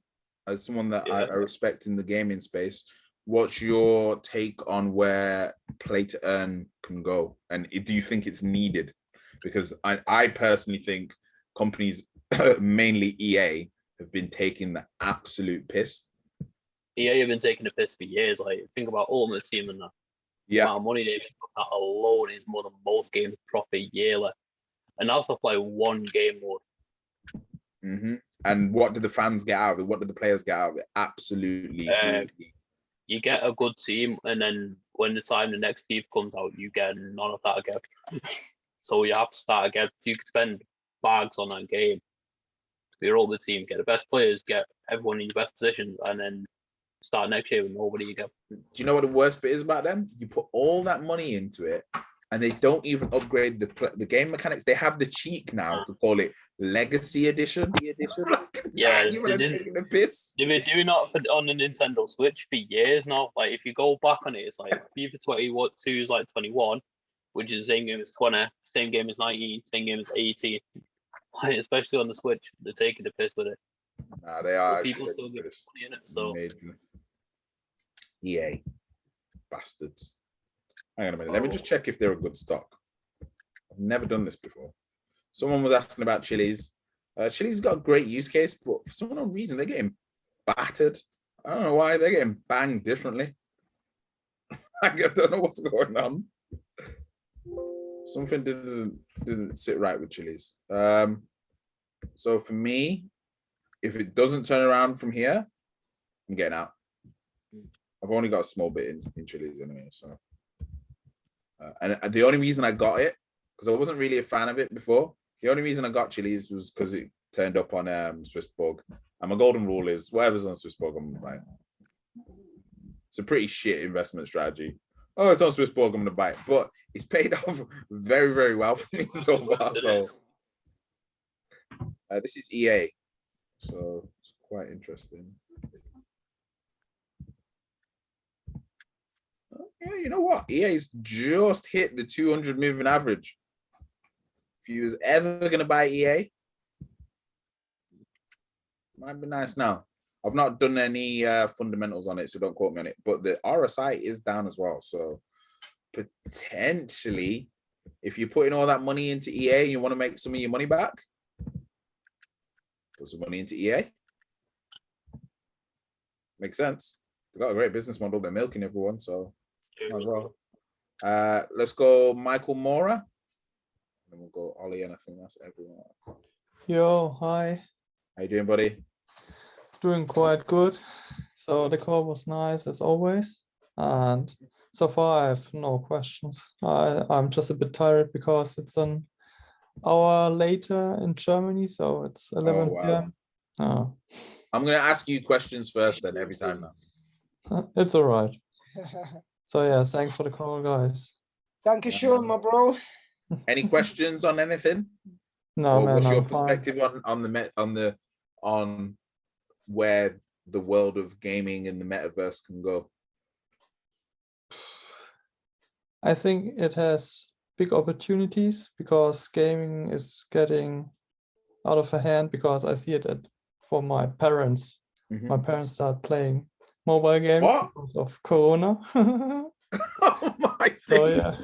as someone that I respect in the gaming space, what's your take on where play to earn can go? And do you think it's needed? Because I personally think companies, mainly EA, have been taking the absolute piss. EA have been taking a piss for years. Like, think about Ultimate Team and that. Yeah. The amount of money they've made off that alone is more than most games profit yearly. And that's off like one game mode. Mm-hmm. And what do the fans get out of it? What do the players get out of it? Absolutely. You get a good team, and then when the time the next thief comes out, you get none of that again. So you have to start again. You could spend bags on that game. Your older team, get the best players, get everyone in your best positions, and then start next year with nobody again. Do you know what the worst bit is about them? You put all that money into it, and they don't even upgrade the game mechanics. They have the cheek now to call it Legacy Edition. Yeah, you want to take the piss? They've been doing that on the Nintendo Switch for years now. Like, if you go back on it, it's like FIFA 22 is like 21, which is the same game as 20, same game as 19, same game as 18. Like, especially on the Switch, they're taking the piss with it. Nah, they are. But people still get money in it, so. EA bastards. Hang on a minute. Let me just check if they're a good stock. I've never done this before. Someone was asking about Chili's. Chili's got a great use case, but for some unknown reason, they're getting battered. I don't know why. They're getting banged differently. I don't know what's going on. Something didn't sit right with Chili's. So for me, if it doesn't turn around from here, I'm getting out. I've only got a small bit in Chili's anyway. So, and the only reason I got it, because I wasn't really a fan of it before, the only reason I got Chili's was because it turned up on Swissborg. And my golden rule is whatever's on Swissborg, I'm buying. It's a pretty shit investment strategy. Oh, it's on Swiss Borg, I'm gonna buy it. But it's paid off very, very well for me so far. So this is EA. So it's quite interesting. Yeah, you know what? EA's just hit the 200 moving average. If you was ever gonna buy EA, might be nice now. I've not done any fundamentals on it, so don't quote me on it. But the RSI is down as well. So potentially, if you're putting all that money into EA and you want to make some of your money back, put some money into EA. Makes sense. They've got a great business model. They're milking everyone, so might as well. Let's go Michael Mora. And we'll go Ollie, and I think that's everyone. Yo, hi. How you doing, buddy? Doing quite good. So the call was nice as always. And so far I have no questions. I'm just a bit tired because it's an hour later in Germany, so it's 11 p.m. Oh. I'm going to ask you questions first then every time now. It's all right. So yeah, thanks for the call, guys. Thank you, Sean, my bro. Any questions on anything? No, or man, what's your I'm fine. perspective on where the world of gaming and the metaverse can go? I think it has big opportunities because gaming is getting out of hand, because I see it for my parents. Mm-hmm. My parents start playing mobile games because of Corona. Oh my so days. yeah.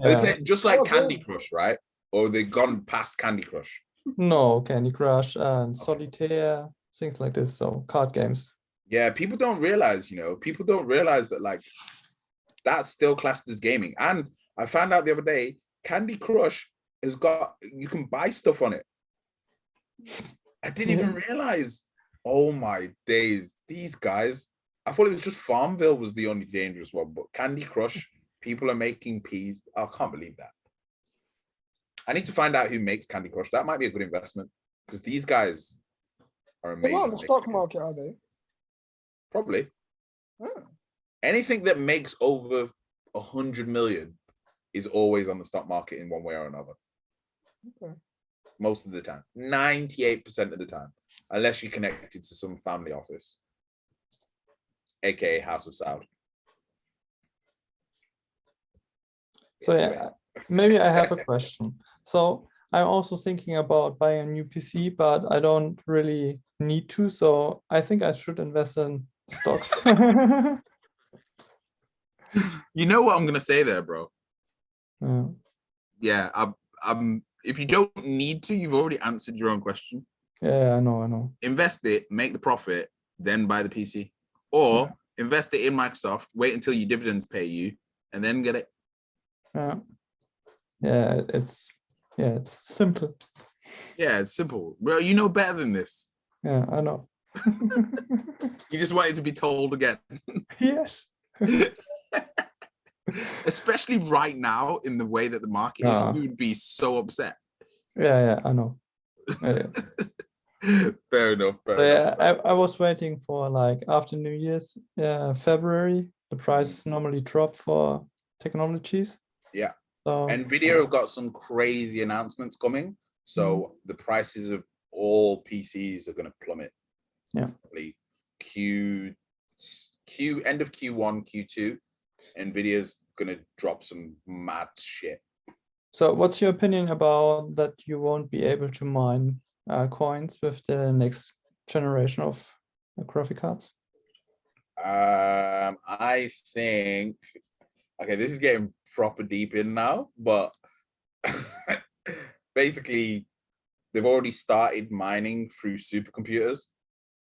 They play just like Candy Crush, right? Or they've gone past Candy Crush? No, Candy Crush and Solitaire, things like this. So card games. Yeah, people don't realize, people don't realize that like that's still classed as gaming. And I found out the other day, Candy Crush has got, you can buy stuff on it. I didn't even realize. Oh my days, these guys. I thought it was just Farmville was the only dangerous one, but Candy Crush, people are making peas. I can't believe that. I need to find out who makes Candy Crush. That might be a good investment because these guys are amazing. They're not on the stock market, are they? Probably. Oh. Anything that makes over 100 million is always on the stock market in one way or another. Okay. Most of the time, 98% of the time, unless you're connected to some family office, aka House of Sound. So yeah, maybe I have a question. So I'm also thinking about buying a new PC, but I don't really need to. So I think I should invest in stocks. You know what I'm gonna say there, bro? Yeah. Yeah, I'm. If you don't need to, you've already answered your own question. Yeah, I know. Invest it, make the profit, then buy the PC, or invest it in Microsoft. Wait until your dividends pay you, and then get it. Yeah, it's simple. Yeah, it's simple. Well, you know better than this. Yeah, I know. You just wanted to be told again. Yes. Especially right now, in the way that the market is, you would be so upset. Yeah, I know. Yeah. Fair enough. I was waiting for like after New Year's, February. The prices normally drop for technologies. Yeah. So, Nvidia have got some crazy announcements coming. So the prices of all PCs are going to plummet. Yeah. End of Q1, Q2, Nvidia's going to drop some mad shit. So what's your opinion about that you won't be able to mine coins with the next generation of graphic cards? I think, okay, this is getting proper deep in now, but basically they've already started mining through supercomputers.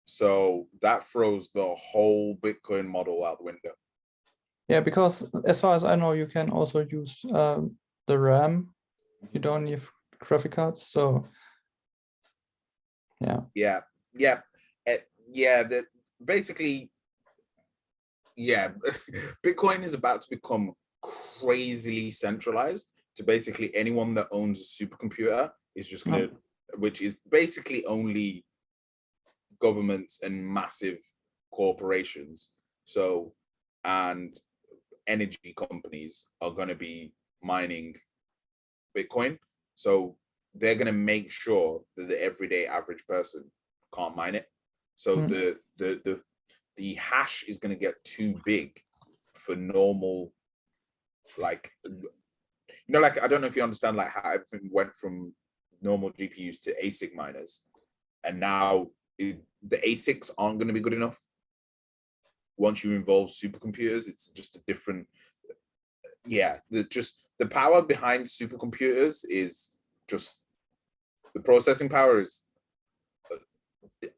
So that throws the whole Bitcoin model out the window. Yeah, because as far as I know, you can also use the RAM. You don't need graphic cards. So yeah. Basically, Bitcoin is about to become crazily centralized. To basically anyone that owns a supercomputer is just gonna, which is basically only governments and massive corporations. So and energy companies are going to be mining Bitcoin. So they're going to make sure that the everyday average person can't mine it. So the hash is going to get too big for normal, like, like, I don't know if you understand, like, how everything went from normal GPUs to ASIC miners, and now the ASICs aren't going to be good enough. Once you involve supercomputers, it's just a different, the power behind supercomputers is just, the processing power is, you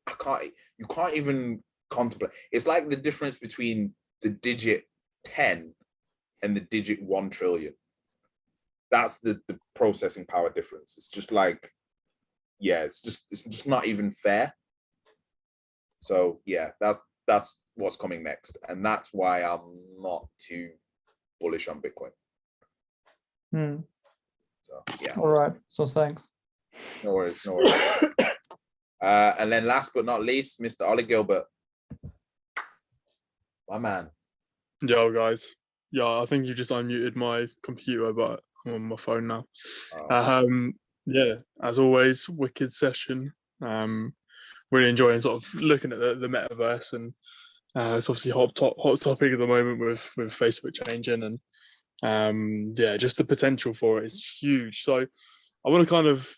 can't even contemplate. It's like the difference between the digit 10 and the digit 1 trillion. That's the processing power difference. It's just like, it's just not even fair. So yeah, that's what's coming next, and that's why I'm not too bullish on Bitcoin. So yeah. All right. So thanks. No worries. And then last but not least, Mr. Ollie Gilbert. My man. Yo, guys. Yeah, I think you just unmuted my computer, but I'm on my phone now. Yeah, as always, wicked session. Really enjoying sort of looking at the metaverse, and it's obviously hot topic at the moment with Facebook changing, and just the potential for it is huge. So I want to kind of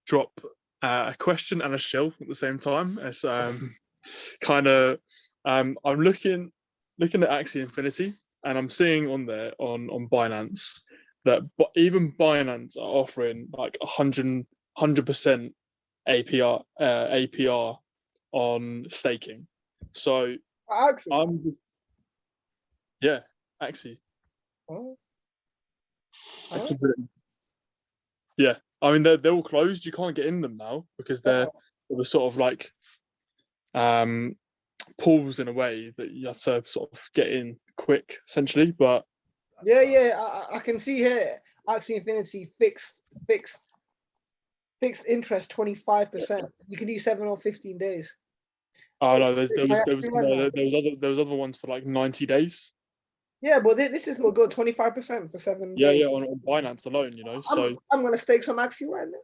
drop a question and a shill at the same time. It's kind of I'm looking at Axie Infinity, and I'm seeing on there on Binance that even Binance are offering like 100% APR on staking. So Axie. Axie. Oh. Axie. Yeah, I mean they're all closed. You can't get in them now because they were sort of like pools in a way that you have to sort of get in quick, essentially. But I can see here Axie Infinity fixed interest 25%. You can do 7 or 15 days. Oh no, there was other ones for like 90 days. Yeah, but this is all good. 25% for 7 days. Yeah, on Binance alone, So I'm gonna stake some Axie right now.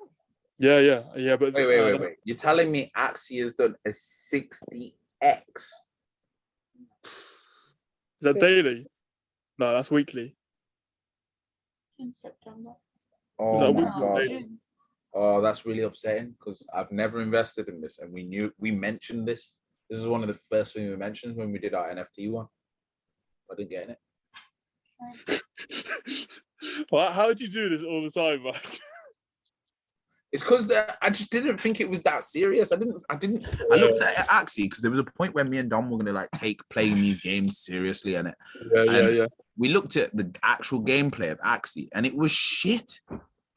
Yeah. But wait. You're telling me Axie has done a 60x? Is that daily? No, that's weekly. In September. Oh my god. Oh, that's really upsetting because I've never invested in this, and we mentioned this. This is one of the first things we mentioned when we did our NFT one. I didn't get in it. Well, how do you do this all the time, Mike? It's because I just didn't think it was that serious. I looked at Axie because there was a point where me and Dom were gonna like take playing these games seriously, and we looked at the actual gameplay of Axie, and it was shit.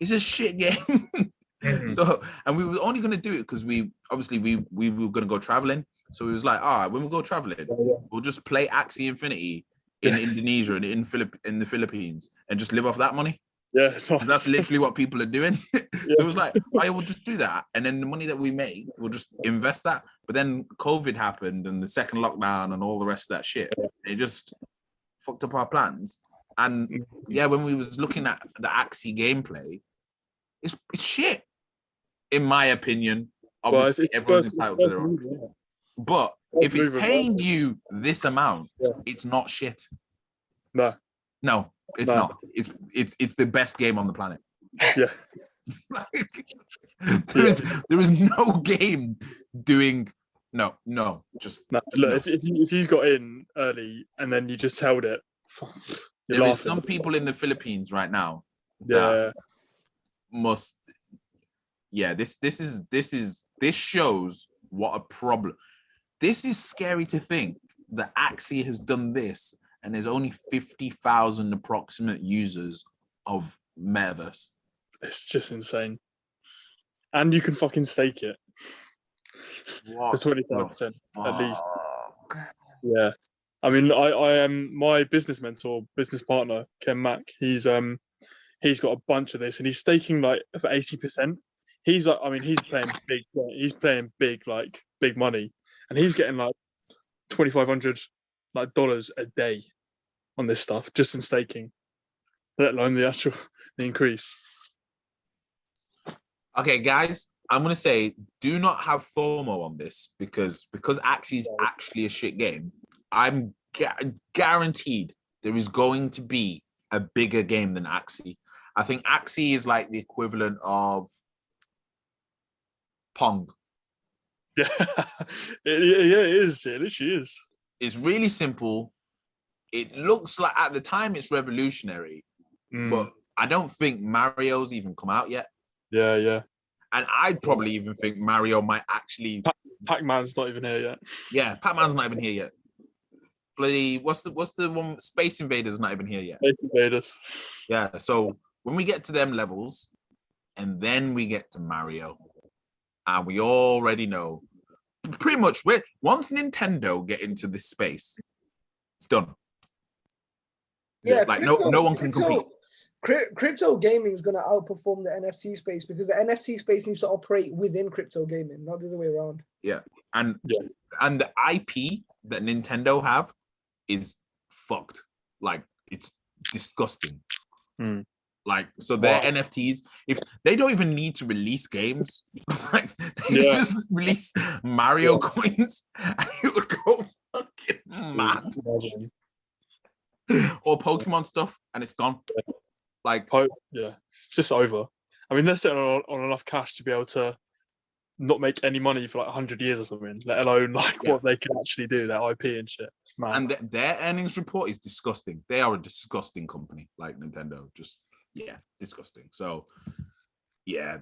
It's a shit game. So, and we were only gonna do it because we were gonna go traveling. So we was like, when we go traveling, we'll just play Axie Infinity in Indonesia and in the Philippines and just live off that money. Yeah, nice. That's literally what people are doing. So it was like, we'll just do that, and then the money that we make, we'll just invest that. But then COVID happened and the second lockdown and all the rest of that shit. It just fucked up our plans. And when we was looking at the Axie gameplay, it's shit, in my opinion. Obviously, everyone's entitled to their own. But if it's paying you this amount, it's not shit. No, it's not. It's the best game on the planet. Yeah. There is no game doing just no. Look, if you got in early and then you just held it, there is some people in the Philippines right now that must. Yeah, this shows what a problem. This is scary to think that Axie has done this and there's only 50,000 approximate users of Metaverse. It's just insane. And you can fucking stake it. What? For 25% at least. Yeah. I mean, I am my business partner, Ken Mack. He's got a bunch of this and he's staking like for 80%. He's like, I mean, he's playing big, like big money. And he's getting like 2,500 like dollars a day on this stuff, just in staking, let alone the actual the increase. Okay, guys, I'm gonna say do not have FOMO on this because Axie is actually a shit game. I'm guaranteed there is going to be a bigger game than Axie. I think Axie is like the equivalent of Pong. Yeah, it is. It literally is. It's really simple. It looks like at the time it's revolutionary, but I don't think Mario's even come out yet. Yeah. And I'd probably even think Mario might actually. Pac-Man's not even here yet. Yeah, Pac-Man's not even here yet. Bloody, what's the one? Space Invaders not even here yet. Space Invaders. Yeah, so when we get to them levels, and then we get to Mario, and we already know pretty much once Nintendo get into this space, it's done. Yeah, like no one can compete. Crypto gaming is going to outperform the NFT space because the NFT space needs to operate within crypto gaming, not the other way around. Yeah, and the IP that Nintendo have is fucked. Like it's disgusting. Like so, their NFTs, if they don't even need to release games, like they just release Mario coins, and it would go fucking mad. Or Pokemon stuff, and it's gone. Like, it's just over. I mean, they're sitting on enough cash to be able to not make any money for like 100 years or something, let alone like what they can actually do, their IP and shit. It's mad. And their earnings report is disgusting. They are a disgusting company, like Nintendo. Just disgusting. So I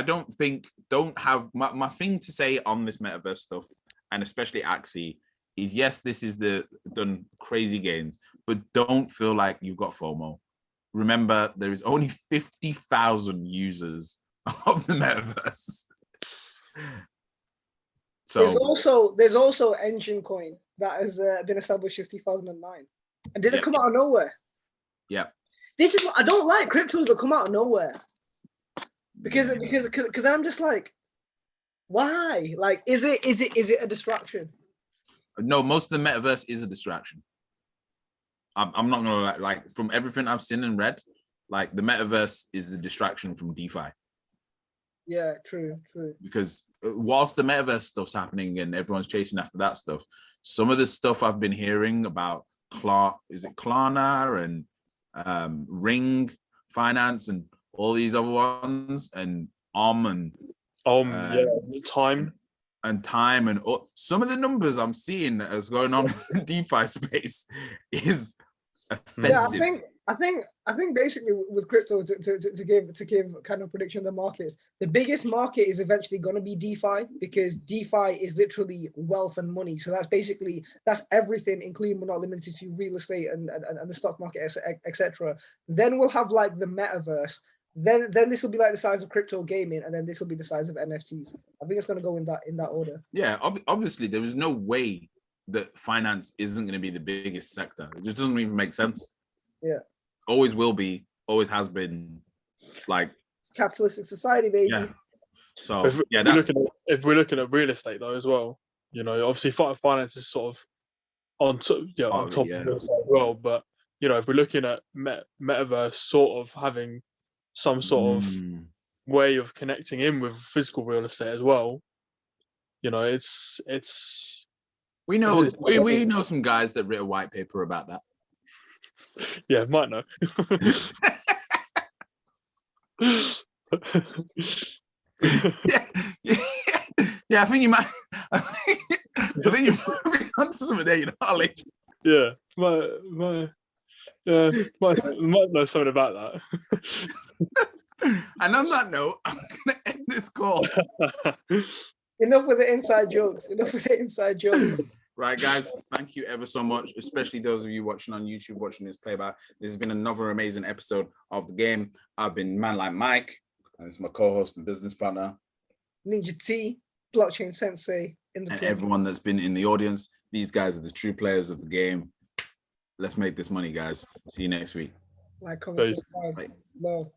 don't have my thing to say on this metaverse stuff, and especially Axie, is yes, this is done crazy gains, but don't feel like you've got FOMO. Remember, there is only 50,000 users of the metaverse. So there's also Engine Coin that has been established since 2009 and didn't come out of nowhere. Yeah. This is what I don't like, cryptos that come out of nowhere. Because I'm just like, why? Like, is it a distraction? No, most of the metaverse is a distraction. I'm not gonna like from everything I've seen and read, like the metaverse is a distraction from DeFi. Yeah, true. Because whilst the metaverse stuff's happening and everyone's chasing after that stuff, some of the stuff I've been hearing about Klarna and Ring Finance and all these other ones and Time and some of the numbers I'm seeing as going on in the DeFi space is offensive. Yeah, I think basically with crypto to give kind of prediction of the markets, the biggest market is eventually going to be DeFi because DeFi is literally wealth and money. So that's everything, including but not limited to real estate and the stock market, etc. Then we'll have like the metaverse. Then this will be like the size of crypto gaming, and then this will be the size of NFTs. I think it's going to go in that order. Yeah, obviously there is no way that finance isn't going to be the biggest sector. It just doesn't even make sense. Yeah, always will be, always has been. Like capitalistic society, baby. Yeah. So if we're looking at real estate though as well, you know, obviously finance is sort of on top of real estate as well. But you know, if we're looking at metaverse sort of having some sort of way of connecting in with physical real estate as well, you know, it's we know some guys that wrote a white paper about that. Yeah, might know. Yeah, I think you might. I think you might be onto something there, you know, Ollie. Yeah, might know something about that. And on that note, I'm gonna end this call. Enough with the inside jokes. Right, guys, thank you ever so much, especially those of you watching on YouTube, watching this playback. This has been another amazing episode of the game. I've been Man Like Mike, and it's my co-host and business partner, NinjaTea, blockchain sensei, and everyone that's been in the audience. These guys are the true players of the game. Let's make this money, guys. See you next week. Like, comment, subscribe. Love.